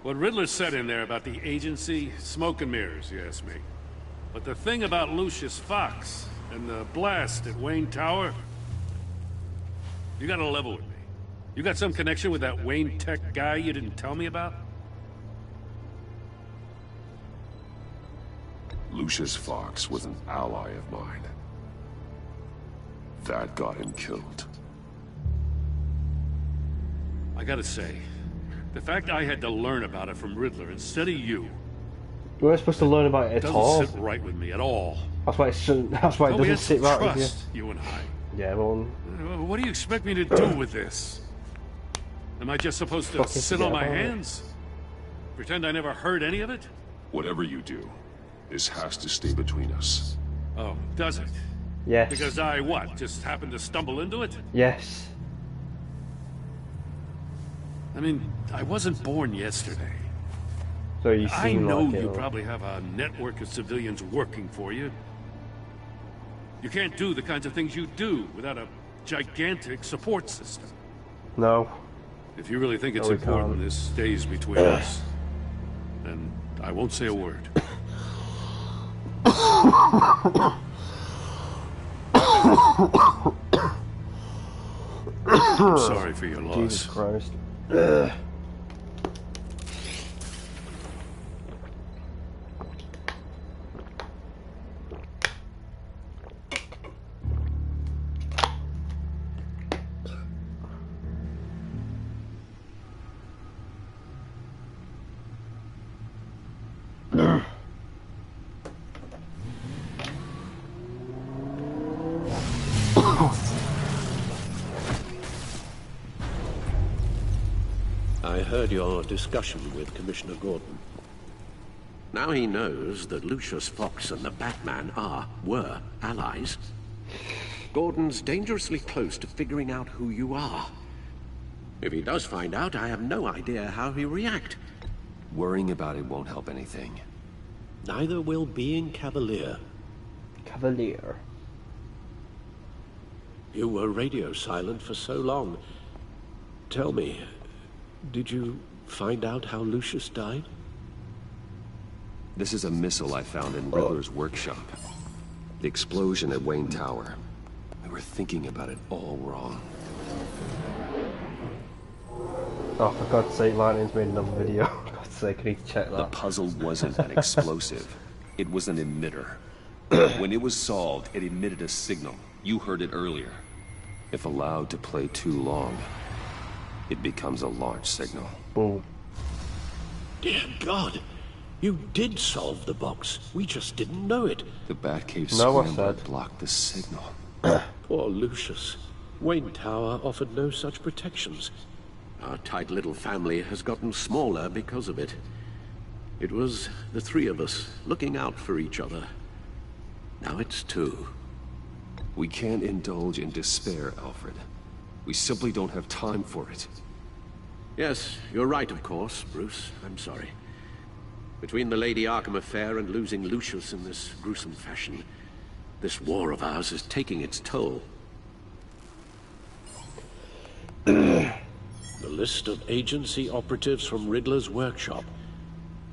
What Riddler said in there about the agency, smoke and mirrors, you ask me. But the thing about Lucius Fox and the blast at Wayne Tower, you gotta level with me. You got some connection with that Wayne Tech guy you didn't tell me about? Lucius Fox was an ally of mine. That got him killed. I gotta say, the fact I had to learn about it from Riddler instead of you... We weren't supposed to learn about it at all. Doesn't sit right with me at all. That's why it shouldn't. That's why it doesn't sit right with you. You and I. Yeah, well. What do you expect me to do with this? Am I just supposed to sit on my hands? Pretend I never heard any of it? Whatever you do, this has to stay between us. Oh, does it? Yes. Because I, what, just happened to stumble into it? Yes. I mean, I wasn't born yesterday. So you I seem know like you it, probably have a network of civilians working for you. You can't do the kinds of things you do without a gigantic support system. No. If you really think it's No, we important can't. this stays between us, then I won't say a word. I'm sorry for your loss. Jesus Christ. I heard your discussion with Commissioner Gordon. Now he knows that Lucius Fox and the Batman were allies. Gordon's dangerously close to figuring out who you are. If he does find out, I have no idea how he'll react. Worrying about it won't help anything. Neither will being cavalier. Cavalier. You were radio silent for so long. Tell me, did you find out how Lucius died? This is a missile I found in Riddler's workshop. The explosion at Wayne Tower. We were thinking about it all wrong. Oh, for God's sake, Lightning's made another video. For God's sake, I need to check that. The puzzle wasn't an explosive. It was an emitter. When it was solved, it emitted a signal. You heard it earlier. If allowed to play too long, it becomes a launch signal. Boom. Dear God, you did solve the box. We just didn't know it. The Batcave No, I scrambler said. blocked the signal. Poor Lucius. Wayne Tower offered no such protections. Our tight little family has gotten smaller because of it. It was the three of us looking out for each other. Now it's two. We can't indulge in despair, Alfred. We simply don't have time for it. Yes, you're right, of course, Bruce. I'm sorry. Between the Lady Arkham affair and losing Lucius in this gruesome fashion, this war of ours is taking its toll. The list of agency operatives from Riddler's workshop.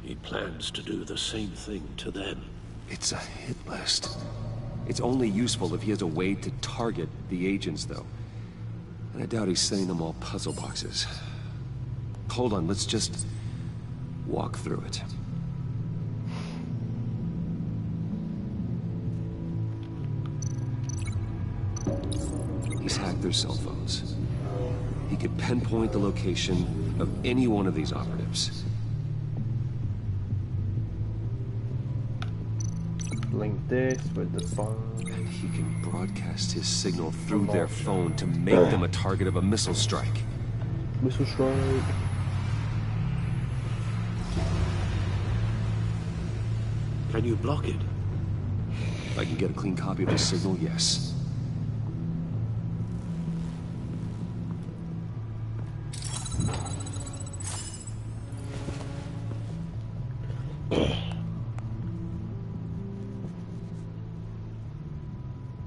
He plans to do the same thing to them. It's a hit list. It's only useful if he has a way to target the agents, though. And I doubt he's sending them all puzzle boxes. Hold on, let's just walk through it. He's hacked their cell phones. He could pinpoint the location of any one of these operatives. Link this with the phone. And he can broadcast his signal through their phone to make them a target of a missile strike. Missile strike. Can you block it? If I can get a clean copy of the signal, yes.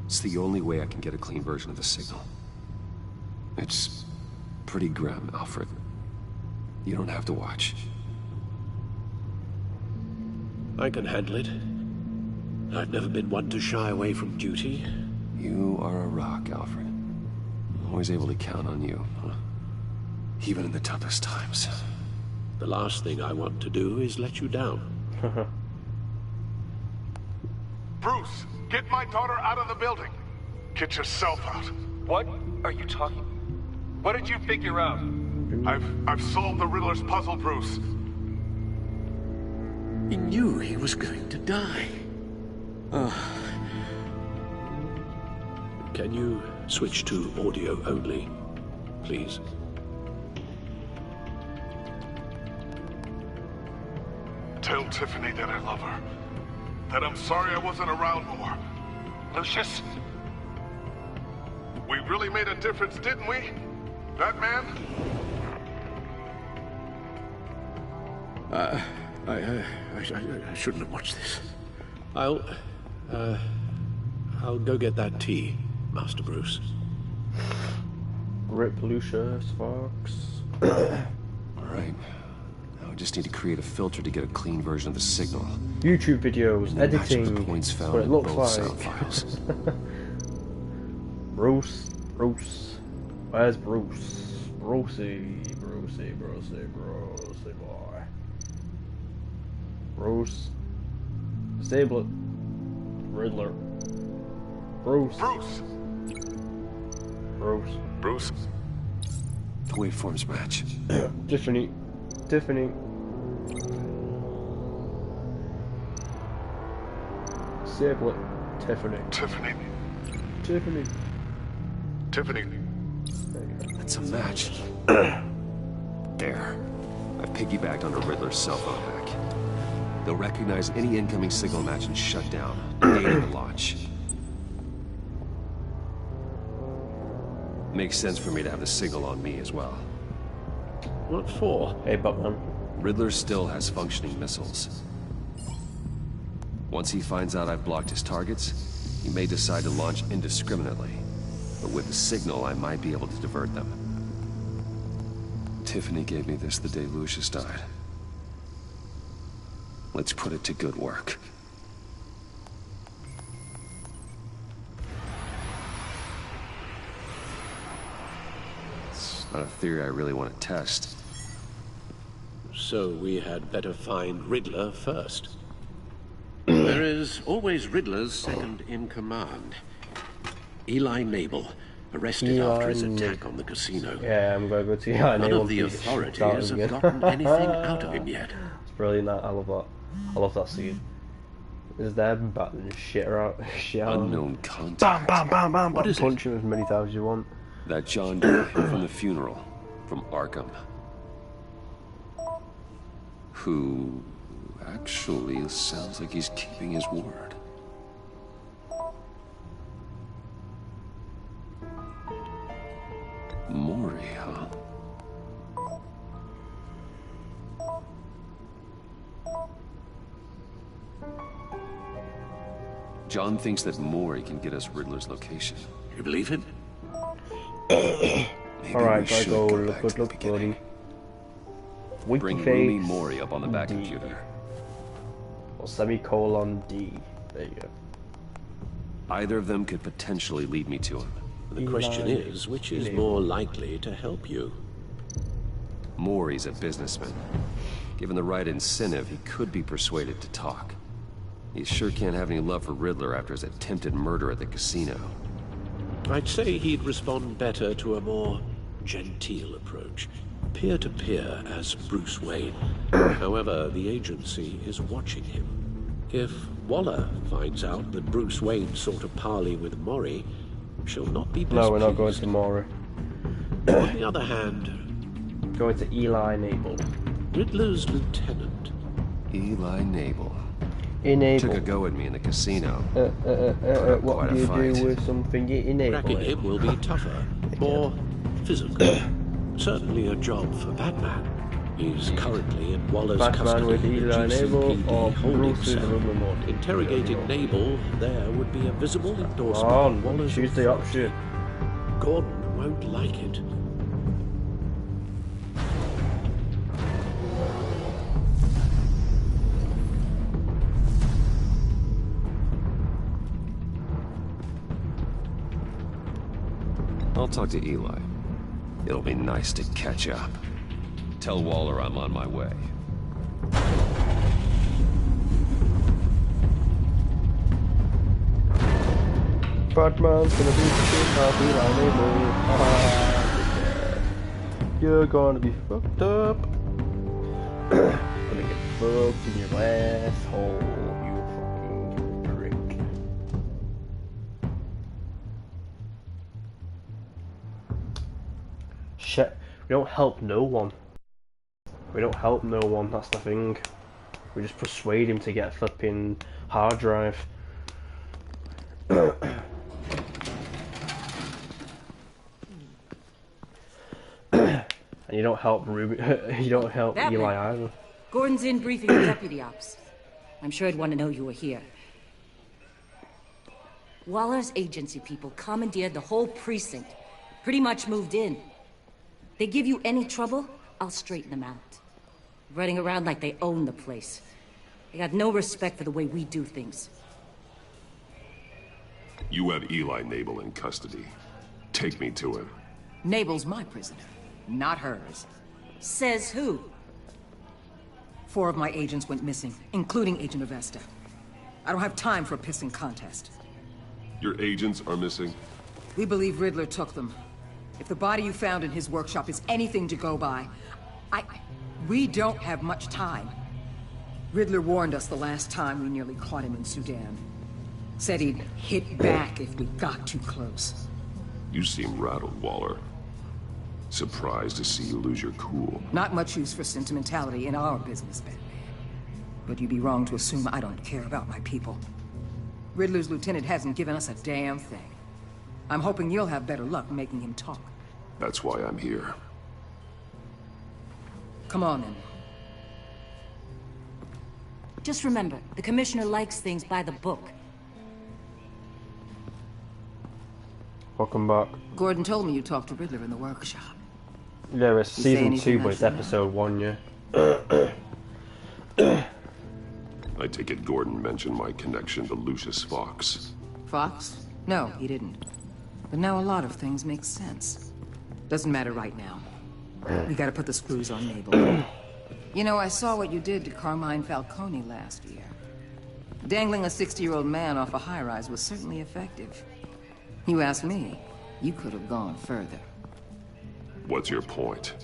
It's the only way I can get a clean version of the signal. It's pretty grim, Alfred. You don't have to watch. I can handle it. I've never been one to shy away from duty. You are a rock, Alfred. Always able to count on you, huh? Even in the toughest times. The last thing I want to do is let you down. Bruce, get my daughter out of the building. Get yourself out. What are you talking? What did you figure out? I've solved the Riddler's puzzle, Bruce. He knew he was going to die. Can you switch to audio only, please? Tell Tiffany that I love her. That I'm sorry I wasn't around more. Lucius? We really made a difference, didn't we? That man? I shouldn't have watched this. I'll go get that tea, Master Bruce. Rip Lucius Fox. Alright. Now I just need to create a filter to get a clean version of the signal. YouTube videos, editing, the points found what it in looks both like. sound files. Bruce. Where's Bruce? Brucey boy. Bruce. Disable it. Riddler. Bruce. The waveforms match. Tiffany. Disable it. Tiffany. That's a match. There. I've piggybacked onto Riddler's cell phone hack. They'll recognize any incoming signal match and shut down, negating the launch. Makes sense for me to have the signal on me as well. What for? Hey, Batman. Riddler still has functioning missiles. Once he finds out I've blocked his targets, he may decide to launch indiscriminately. But with the signal, I might be able to divert them. Tiffany gave me this the day Lucius died. Let's put it to good work. It's not a theory I really want to test. So we had better find Riddler first. There is always Riddler's second in command. Eli Nabel, arrested after his attack on the casino. Yeah, I'm gonna go to Eli Nabel. None of the authorities have gotten anything out of him yet. It's brilliant, that. I love that. I love that scene. Is them batting shit out. Unknown contact. Bam. What is it? Punch him as many times as you want. That John Doe from the funeral, from Arkham. Who actually sounds like he's keeping his word. Mori, huh? John thinks that Mori can get us Riddler's location. You believe him? Alright, gotta go look, buddy. Bring Rumi Mori up on the back computer. Or semicolon D. There you go. Either of them could potentially lead me to him. The question is, which is more likely to help you? Mori's a businessman. Given the right incentive, he could be persuaded to talk. He sure can't have any love for Riddler after his attempted murder at the casino. I'd say he'd respond better to a more genteel approach. Peer-to-peer as Bruce Wayne. However, the agency is watching him. If Waller finds out that Bruce Wayne sought a parley with Mori, she'll not be displeased. No, we're not going to Mori. On the other hand... Going to Eli Nabel. Riddler's lieutenant. Eli Nabel. Enable. Took a go at me in the casino. What do you do with something enable? Cracking him will be tougher, more physical. Certainly a job for Batman. He's currently in Waller's Batman with custody Eli in the Nabel GCPD or holding Bruce's cell. Rumor. Interrogating Nabel there would be a visible endorsement Oh, of Waller's choose the option. Gordon won't like it. I'll talk to Eli. It'll be nice to catch up. Tell Waller I'm on my way. Batman's gonna be the shit of Eli Nabel. You're gonna be fucked up. Gonna get fucked in your asshole, you fucking prick. Shit, we don't help no one. We don't help no one, that's the thing. We just persuade him to get a flipping hard drive. And you don't help Ruby. You don't help Batman. Eli either. Gordon's in briefing the deputy ops. I'm sure I'd want to know you were here. Waller's agency people commandeered the whole precinct. Pretty much moved in. They give you any trouble, I'll straighten them out. Running around like they own the place. They got no respect for the way we do things. You have Eli Nabel in custody. Take me to him. Nabel's my prisoner, not hers. Says who? 4 of my agents went missing, including Agent Avesta. I don't have time for a pissing contest. Your agents are missing? We believe Riddler took them. If the body you found in his workshop is anything to go by, we don't have much time. Riddler warned us the last time we nearly caught him in Sudan. Said he'd hit back if we got too close. You seem rattled, Waller. Surprised to see you lose your cool. Not much use for sentimentality in our business, Batman. But you'd be wrong to assume I don't care about my people. Riddler's lieutenant hasn't given us a damn thing. I'm hoping you'll have better luck making him talk. That's why I'm here. Come on, then. Just remember, the commissioner likes things by the book. Welcome back. Gordon told me you talked to Riddler in the workshop. Yeah, it's You say season 2, anything but I it's should know? episode 1, yeah. I take it Gordon mentioned my connection to Lucius Fox. Fox? No, he didn't. But now a lot of things make sense. Doesn't matter right now. We gotta put the screws on Nabel. You know, I saw what you did to Carmine Falcone last year. Dangling a 60-year-old man off a high-rise was certainly effective. You ask me, you could have gone further. What's your point?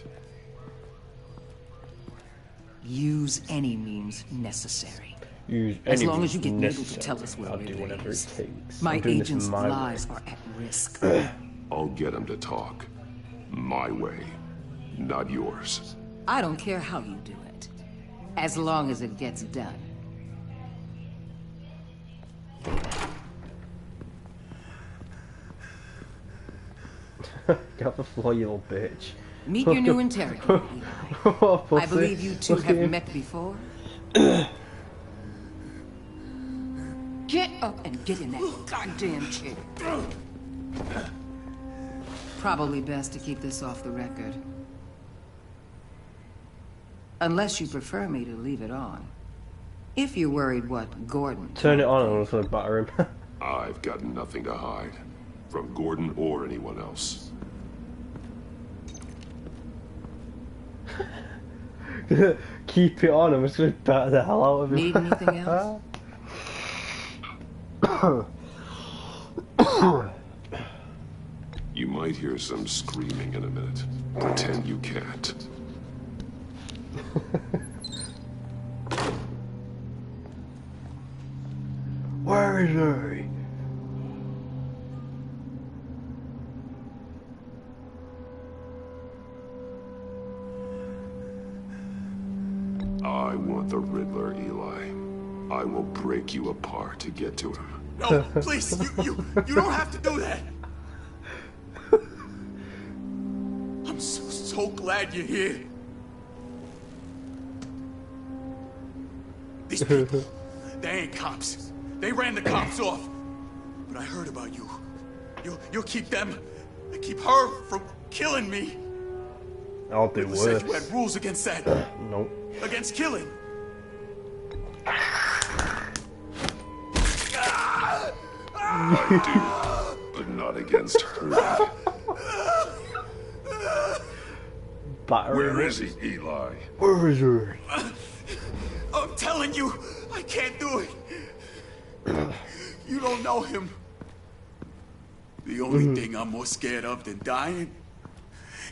Use any means necessary. Use As any long as you get Nabel to necessary. tell us where I'll it do whatever is. it takes. My I'm doing this agent's my way. lives are at risk. I'll get him to talk. My way, not yours. I don't care how you do it, as long as it gets done. Get off the floor, you little bitch. Meet your new interrogator, Eli. Oh, I believe you two have met before. Get up and get in that goddamn chair. Probably best to keep this off the record. Unless you prefer me to leave it on. If you're worried what Gordon... Turn it on and I'm just gonna batter him. I've got nothing to hide. From Gordon or anyone else. Keep it on, I'm just gonna batter the hell out of him. Need anything else? might hear some screaming in a minute. Pretend you can't. Where is he? I want the Riddler, Eli. I will break you apart to get to him. No, please, you don't have to do that. I'm so glad you're here. These people, they ain't cops. They ran the cops off. But I heard about you. You'll keep them, keep her from killing me. I'll do You worse. said you had rules against that. Nope. Against killing. I do, but not against her. Where is he, Eli? Where is he? I'm telling you, I can't do it. You don't know him. The only thing I'm more scared of than dying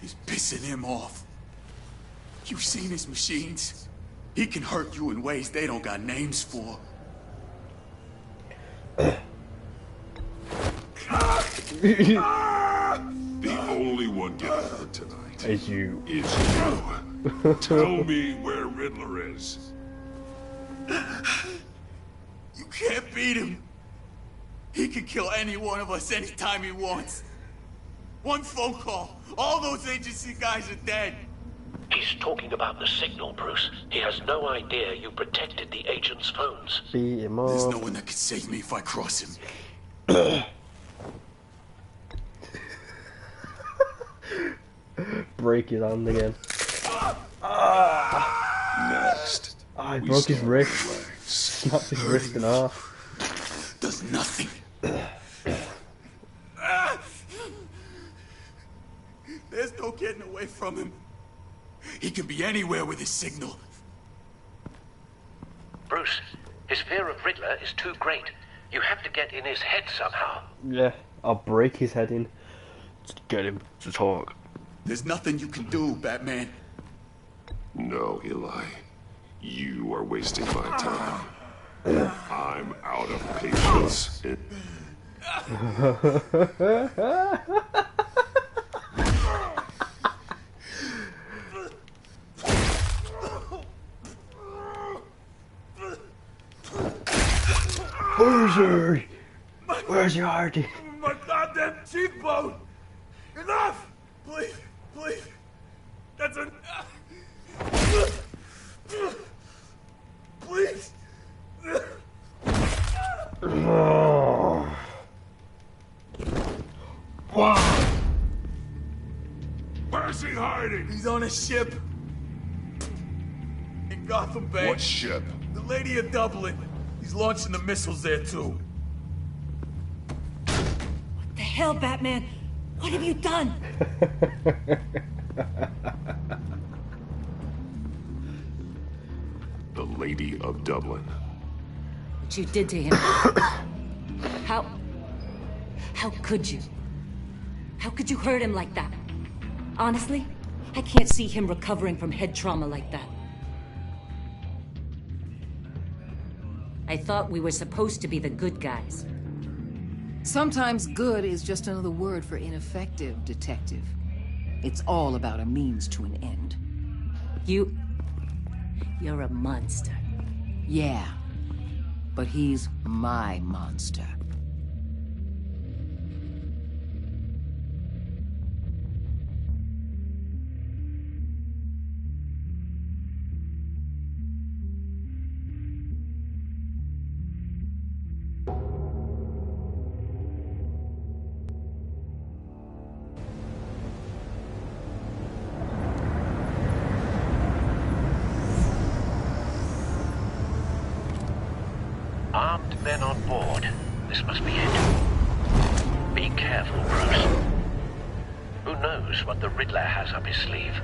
is pissing him off. You've seen his machines. He can hurt you in ways they don't got names for. The only one getting hurt tonight is you. Tell me where Riddler is. You can't beat him. He can kill any one of us anytime he wants. One phone call, all those agency guys are dead. He's talking about the signal, Bruce. He has no idea you protected the agent's phones. Beat him up. There's no one that can save me if I cross him. Break his hand again. Next. I broke his wrist. Snapped his wrist in half. Does nothing. There's no getting away from him. He can be anywhere with his signal. Bruce, his fear of Riddler is too great. You have to get in his head somehow. Yeah, I'll break his head in to get him to talk. There's nothing you can do, Batman. No, Eli. You are wasting my time. I'm out of patience. Where's he? Where's your hearty? My goddamn cheekbone! Enough! Please, please. That's a... Please. Wow. Where's he hiding? He's on a ship. In Gotham Bay. What ship? The Lady of Dublin. He's launching the missiles there, too. The hell, Batman? What have you done? The Lady of Dublin. What you did to him. How could you? How could you hurt him like that? Honestly, I can't see him recovering from head trauma like that. I thought we were supposed to be the good guys. Sometimes good is just another word for ineffective, Detective. It's all about a means to an end. You're a monster. Yeah, but he's my monster. Armed men on board. This must be it. Be careful, Bruce. Who knows what the Riddler has up his sleeve?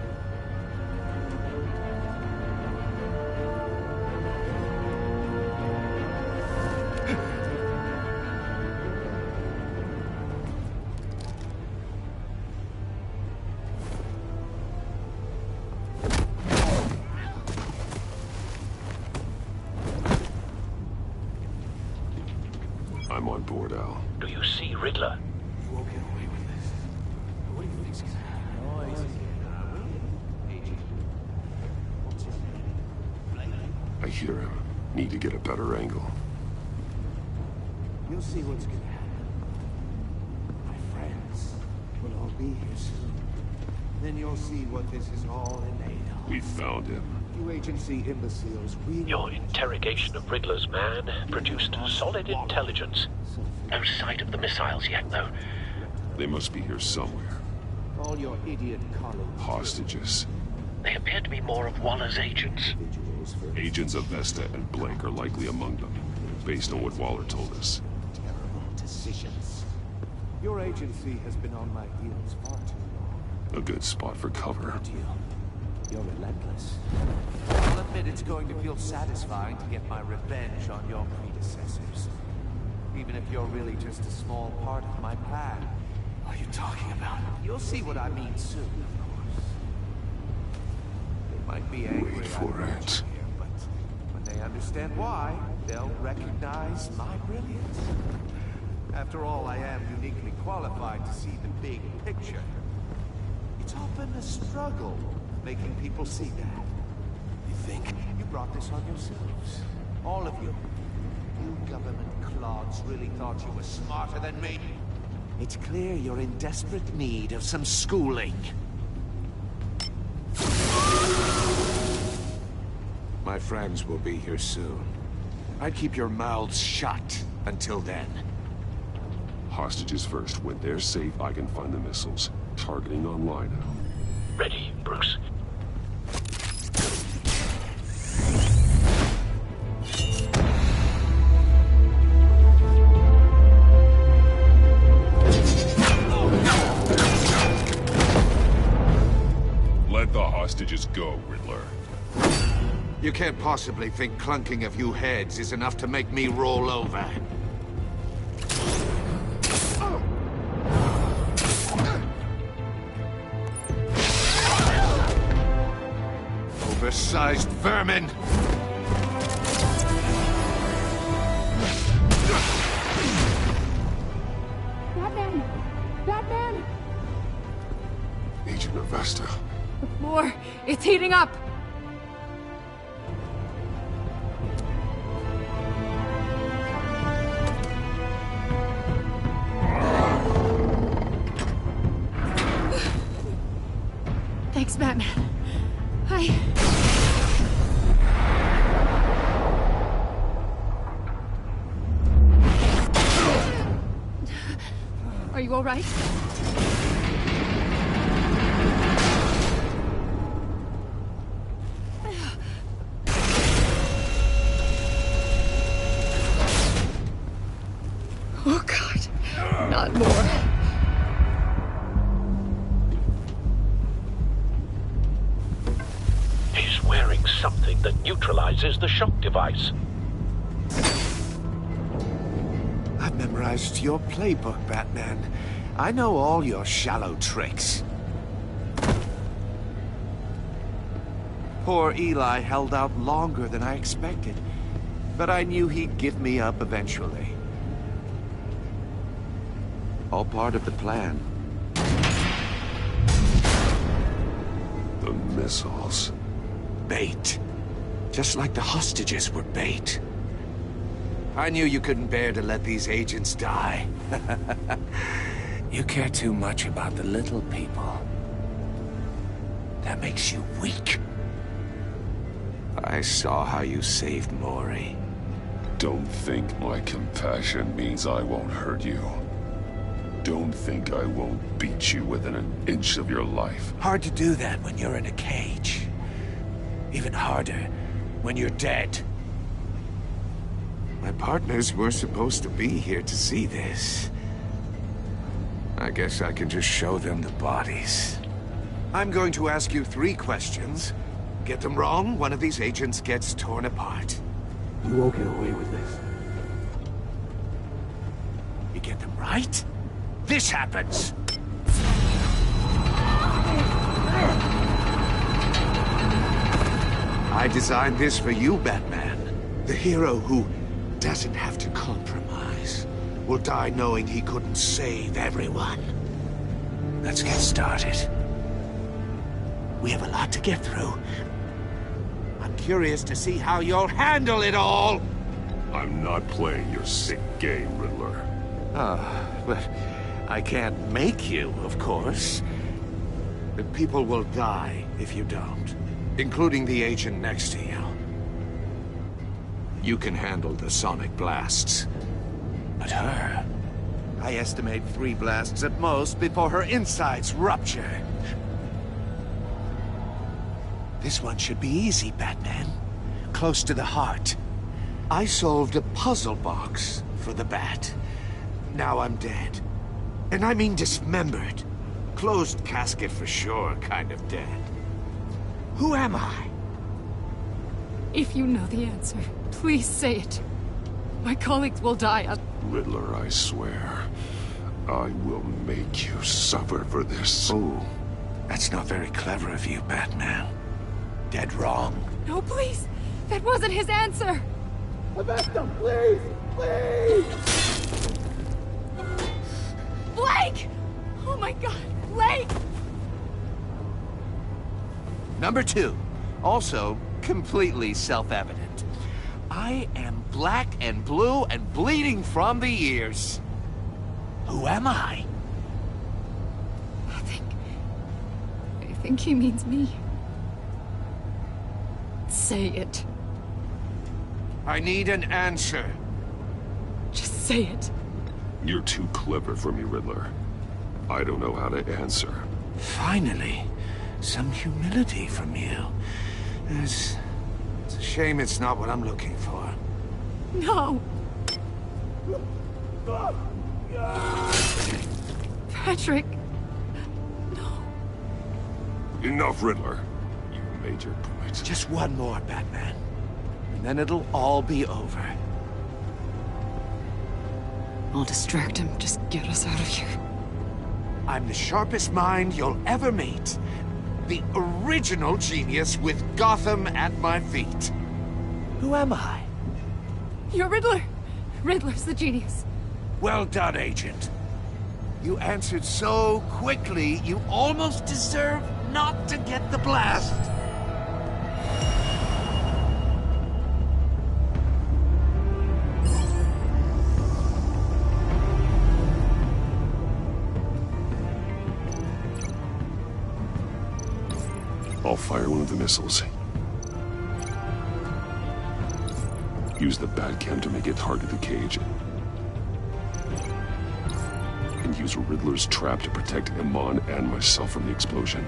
I'm on board, Al. Do you see Riddler? You won't get away with this. What do you think's gonna happen? I hear him. Need to get a better angle. You'll see what's gonna happen. My friends will all be here soon. Then you'll see what this is all in aid of. We found him. You agency imbeciles really... Your interrogation of Riddler's man produced solid intelligence. No sight of the missiles yet, though. They must be here somewhere. All your idiot colleagues... Hostages. They appear to be more of Waller's agents. Agents of Vesta and Blake are likely among them, based on what Waller told us. Terrible decisions. Your agency has been on my heels far too long. A good spot for cover. You're relentless. I'll admit it's going to feel satisfying to get my revenge on your predecessors. Even if you're really just a small part of my plan. What are you talking about? You'll see what I mean soon, of course. They might be angry. Wait for it. Here, but when they understand why, they'll recognize my brilliance. After all, I am uniquely qualified to see the big picture. It's often a struggle making people see that. You think? You brought this on yourselves. All of you. You government clods really thought you were smarter than me. It's clear you're in desperate need of some schooling. My friends will be here soon. I'd keep your mouths shut until then. Hostages first. When they're safe, I can find the missiles. Targeting online now. Ready, Bruce. Let the hostages go, Riddler. You can't possibly think clunking a few heads is enough to make me roll over. Oversized vermin! Batman! Batman! Agent of Vesta. The floor, it's heating up! Thanks, Batman. Are you all right? Oh, God. Not more. He's wearing something that neutralizes the shock device. I've memorized your playbook, Batman. I know all your shallow tricks. Poor Eli held out longer than I expected, but I knew he'd give me up eventually. All part of the plan. The missiles. Bait. Just like the hostages were bait. I knew you couldn't bear to let these agents die. You care too much about the little people. That makes you weak. I saw how you saved Mori. Don't think my compassion means I won't hurt you. Don't think I won't beat you within an inch of your life. Hard to do that when you're in a cage. Even harder when you're dead. My partners were supposed to be here to see this. I guess I can just show them the bodies. I'm going to ask you 3 questions. Get them wrong, one of these agents gets torn apart. You won't get away with this. You get them right, this happens! I designed this for you, Batman. The hero who doesn't have to compromise. will die knowing he couldn't save everyone. Let's get started. We have a lot to get through. I'm curious to see how you'll handle it all! I'm not playing your sick game, Riddler. But I can't make you, of course. The people will die if you don't, including the agent next to you. You can handle the sonic blasts. But her... I estimate 3 blasts at most before her insides rupture. This one should be easy, Batman. Close to the heart. I solved a puzzle box for the Bat. Now I'm dead. And I mean dismembered. Closed casket for sure, kind of dead. Who am I? If you know the answer, please say it. My colleagues will die. Riddler, I swear, I will make you suffer for this. Oh, that's not very clever of you, Batman. Dead wrong. No, please. That wasn't his answer. Avesta, please! Please! Blake! Oh my God, Blake! Number 2. Also, completely self-evident. I am black and blue and bleeding from the ears. Who am I? I think he means me. Say it. I need an answer. Just say it. You're too clever for me, Riddler. I don't know how to answer. Finally, some humility from you. It's a shame it's not what I'm looking for. No. Patrick. Enough, Riddler. You made your point. Just one more, Batman. And then it'll all be over. I'll distract him. Just get us out of here. I'm the sharpest mind you'll ever meet. The original genius with Gotham at my feet. Who am I? You're Riddler. Riddler's the genius. Well done, Agent. You answered so quickly, you almost deserve not to get the blast. I'll fire one of the missiles. Use the Batcam to make it hard to the cage. And use Riddler's trap to protect Iman and myself from the explosion.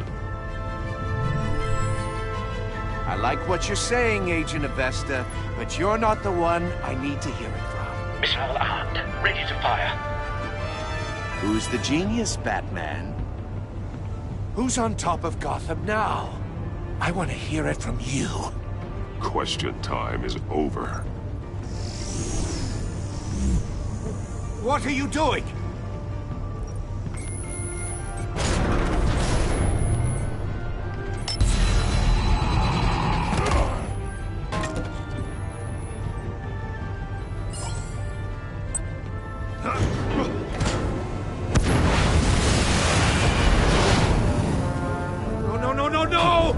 I like what you're saying, Agent Avesta, but you're not the one I need to hear it from. Missile armed, ready to fire. Who's the genius, Batman? Who's on top of Gotham now? I want to hear it from you. Question time is over. What are you doing? No!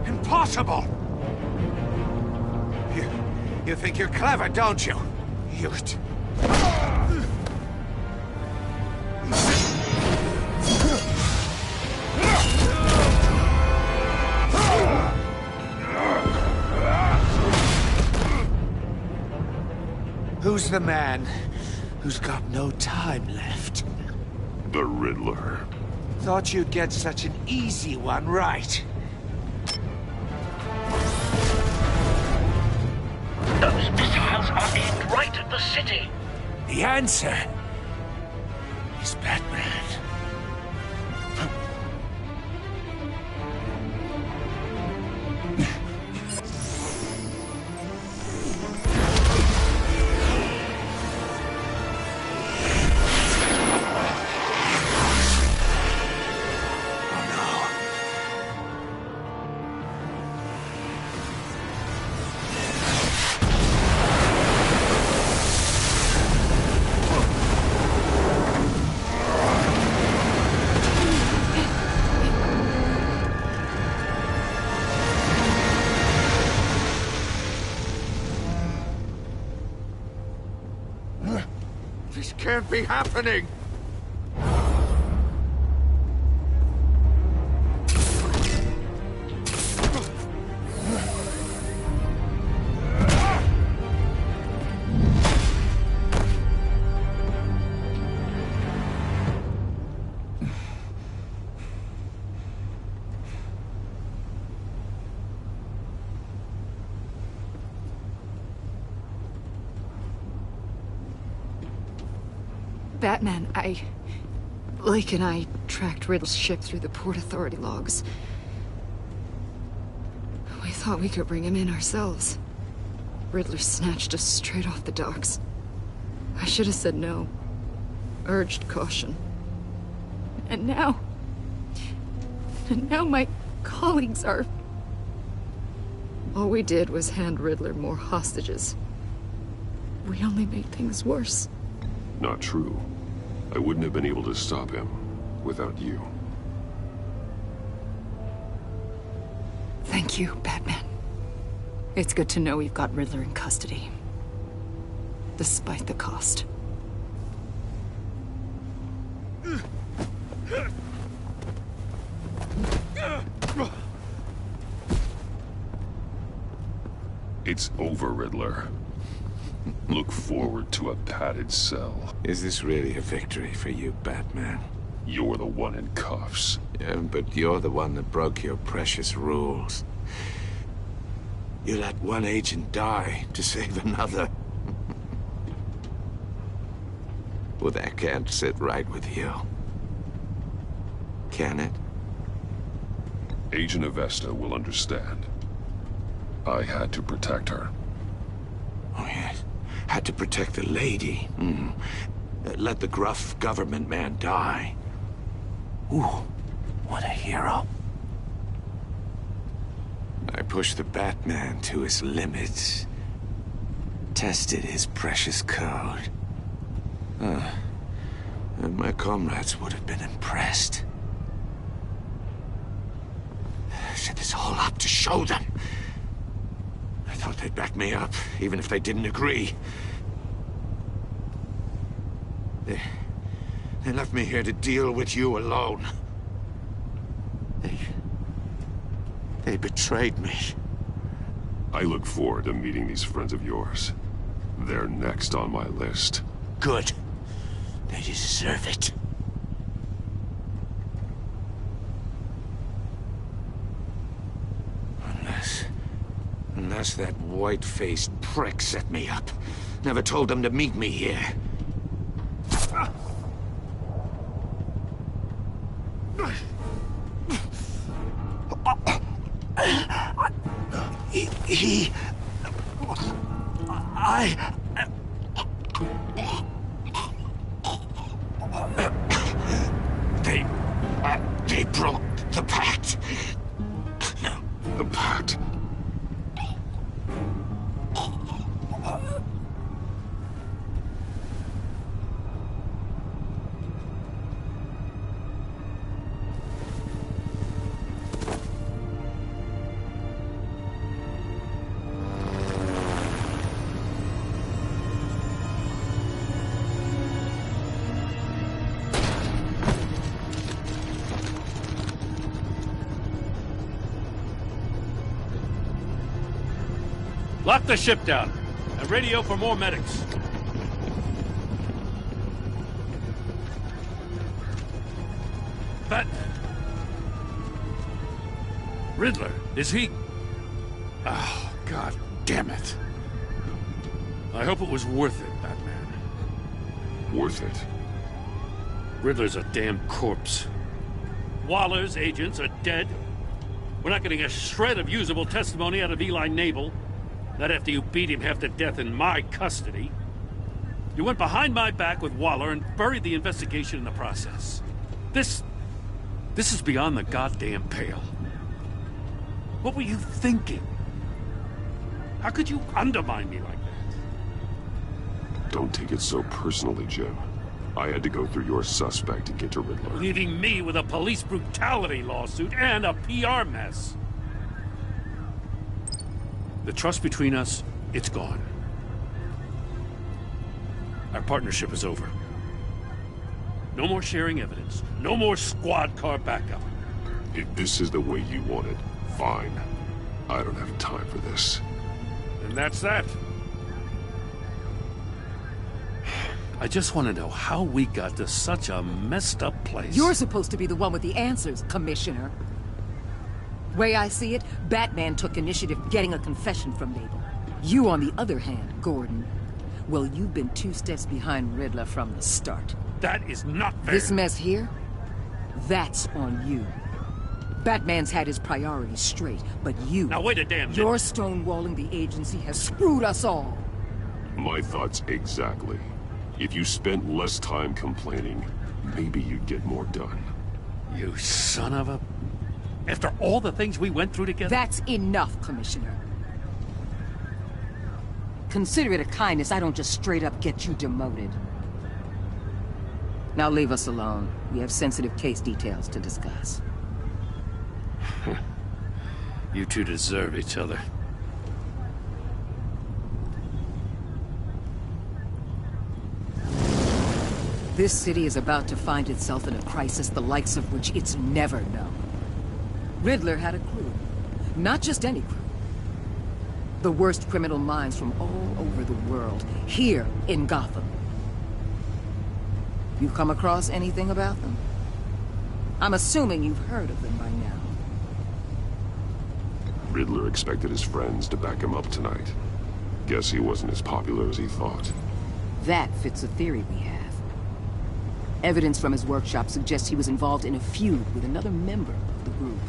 Impossible! You think you're clever, don't you? You... Who's the man who's got no time left? The Riddler. Thought you'd get such an easy one right. Those missiles are aimed right at the city. The answer is Batman. This can't be happening! Batman, Lake and I tracked Riddler's ship through the Port Authority logs. We thought we could bring him in ourselves. Riddler snatched us straight off the docks. I should have said no. Urged caution. And now my colleagues are... All we did was hand Riddler more hostages. We only made things worse. Not true. I wouldn't have been able to stop him without you. Thank you, Batman. It's good to know we've got Riddler in custody. Despite the cost. It's over, Riddler. Look forward to a padded cell. Is this really a victory for you, Batman? You're the one in cuffs. Yeah, but you're the one that broke your precious rules. You let one agent die to save another. Well, that can't sit right with you. Can it? Agent Avesta will understand. I had to protect her. Oh, yes. Had to protect the lady. Let the gruff government man die. Ooh, what a hero. I pushed the Batman to his limits. Tested his precious code. And my comrades would have been impressed. I set this all up to show them. I thought they'd back me up, even if they didn't agree. They left me here to deal with you alone. They betrayed me. I look forward to meeting these friends of yours. They're next on my list. Good. They deserve it. Unless that white-faced prick set me up. Never told them to meet me here. They broke the pact. The pact? Lock the ship down and radio for more medics. Batman. Riddler, is he... Oh, God damn it. I hope it was worth it, Batman. Worth it? Riddler's a damn corpse. Waller's agents are dead. We're not getting a shred of usable testimony out of Eli Nabel. Not after you beat him half to death in my custody. You went behind my back with Waller and buried the investigation in the process. This is beyond the goddamn pale. What were you thinking? How could you undermine me like that? Don't take it so personally, Jim. I had to go through your suspect to get to Riddler. Leaving me with a police brutality lawsuit and a PR mess. The trust between us, it's gone. Our partnership is over. No more sharing evidence. No more squad car backup. If this is the way you want it, fine. I don't have time for this. And that's that. I just want to know how we got to such a messed up place. You're supposed to be the one with the answers, Commissioner. Way I see it, Batman took initiative getting a confession from Mabel. You, on the other hand, Gordon, well, you've been 2 steps behind Riddler from the start. That is not fair. This mess here, that's on you. Batman's had his priorities straight, but you... Now wait a damn minute. Your stonewalling the agency has screwed us all. My thoughts exactly. If you spent less time complaining, maybe you'd get more done. You son of a... After all the things we went through together? That's enough, Commissioner. Consider it a kindness I don't just straight up get you demoted. Now leave us alone. We have sensitive case details to discuss. You two deserve each other. This city is about to find itself in a crisis the likes of which it's never known. Riddler had a crew. Not just any crew. The worst criminal minds from all over the world, here in Gotham. You've come across anything about them? I'm assuming you've heard of them by now. Riddler expected his friends to back him up tonight. Guess he wasn't as popular as he thought. That fits a theory we have. Evidence from his workshop suggests he was involved in a feud with another member of the group.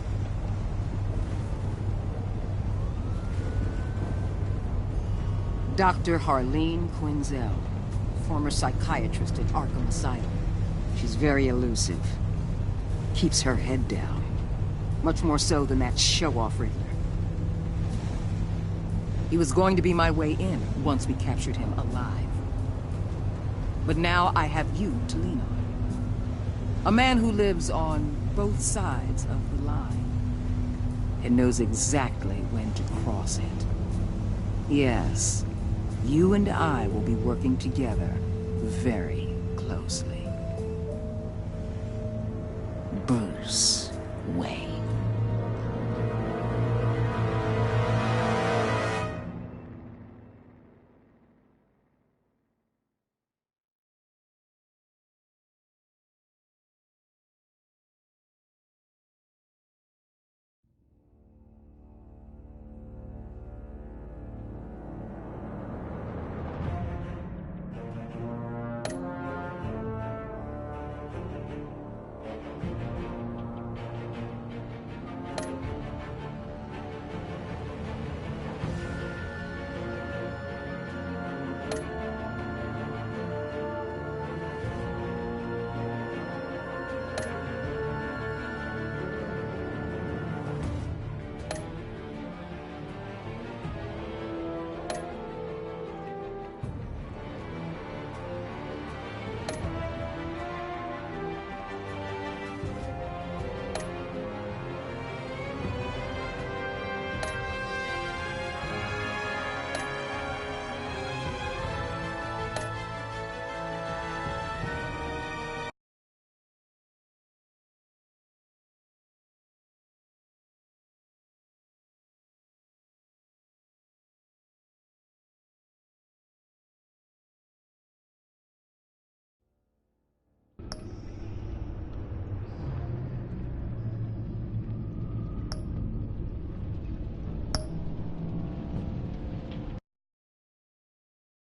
Dr. Harleen Quinzel, former psychiatrist at Arkham Asylum. She's very elusive. Keeps her head down. Much more so than that show-off Riddler. He was going to be my way in once we captured him alive. But now I have you to lean on. A man who lives on both sides of the line. And knows exactly when to cross it. Yes, you and I will be working together very closely. Bruce Wayne.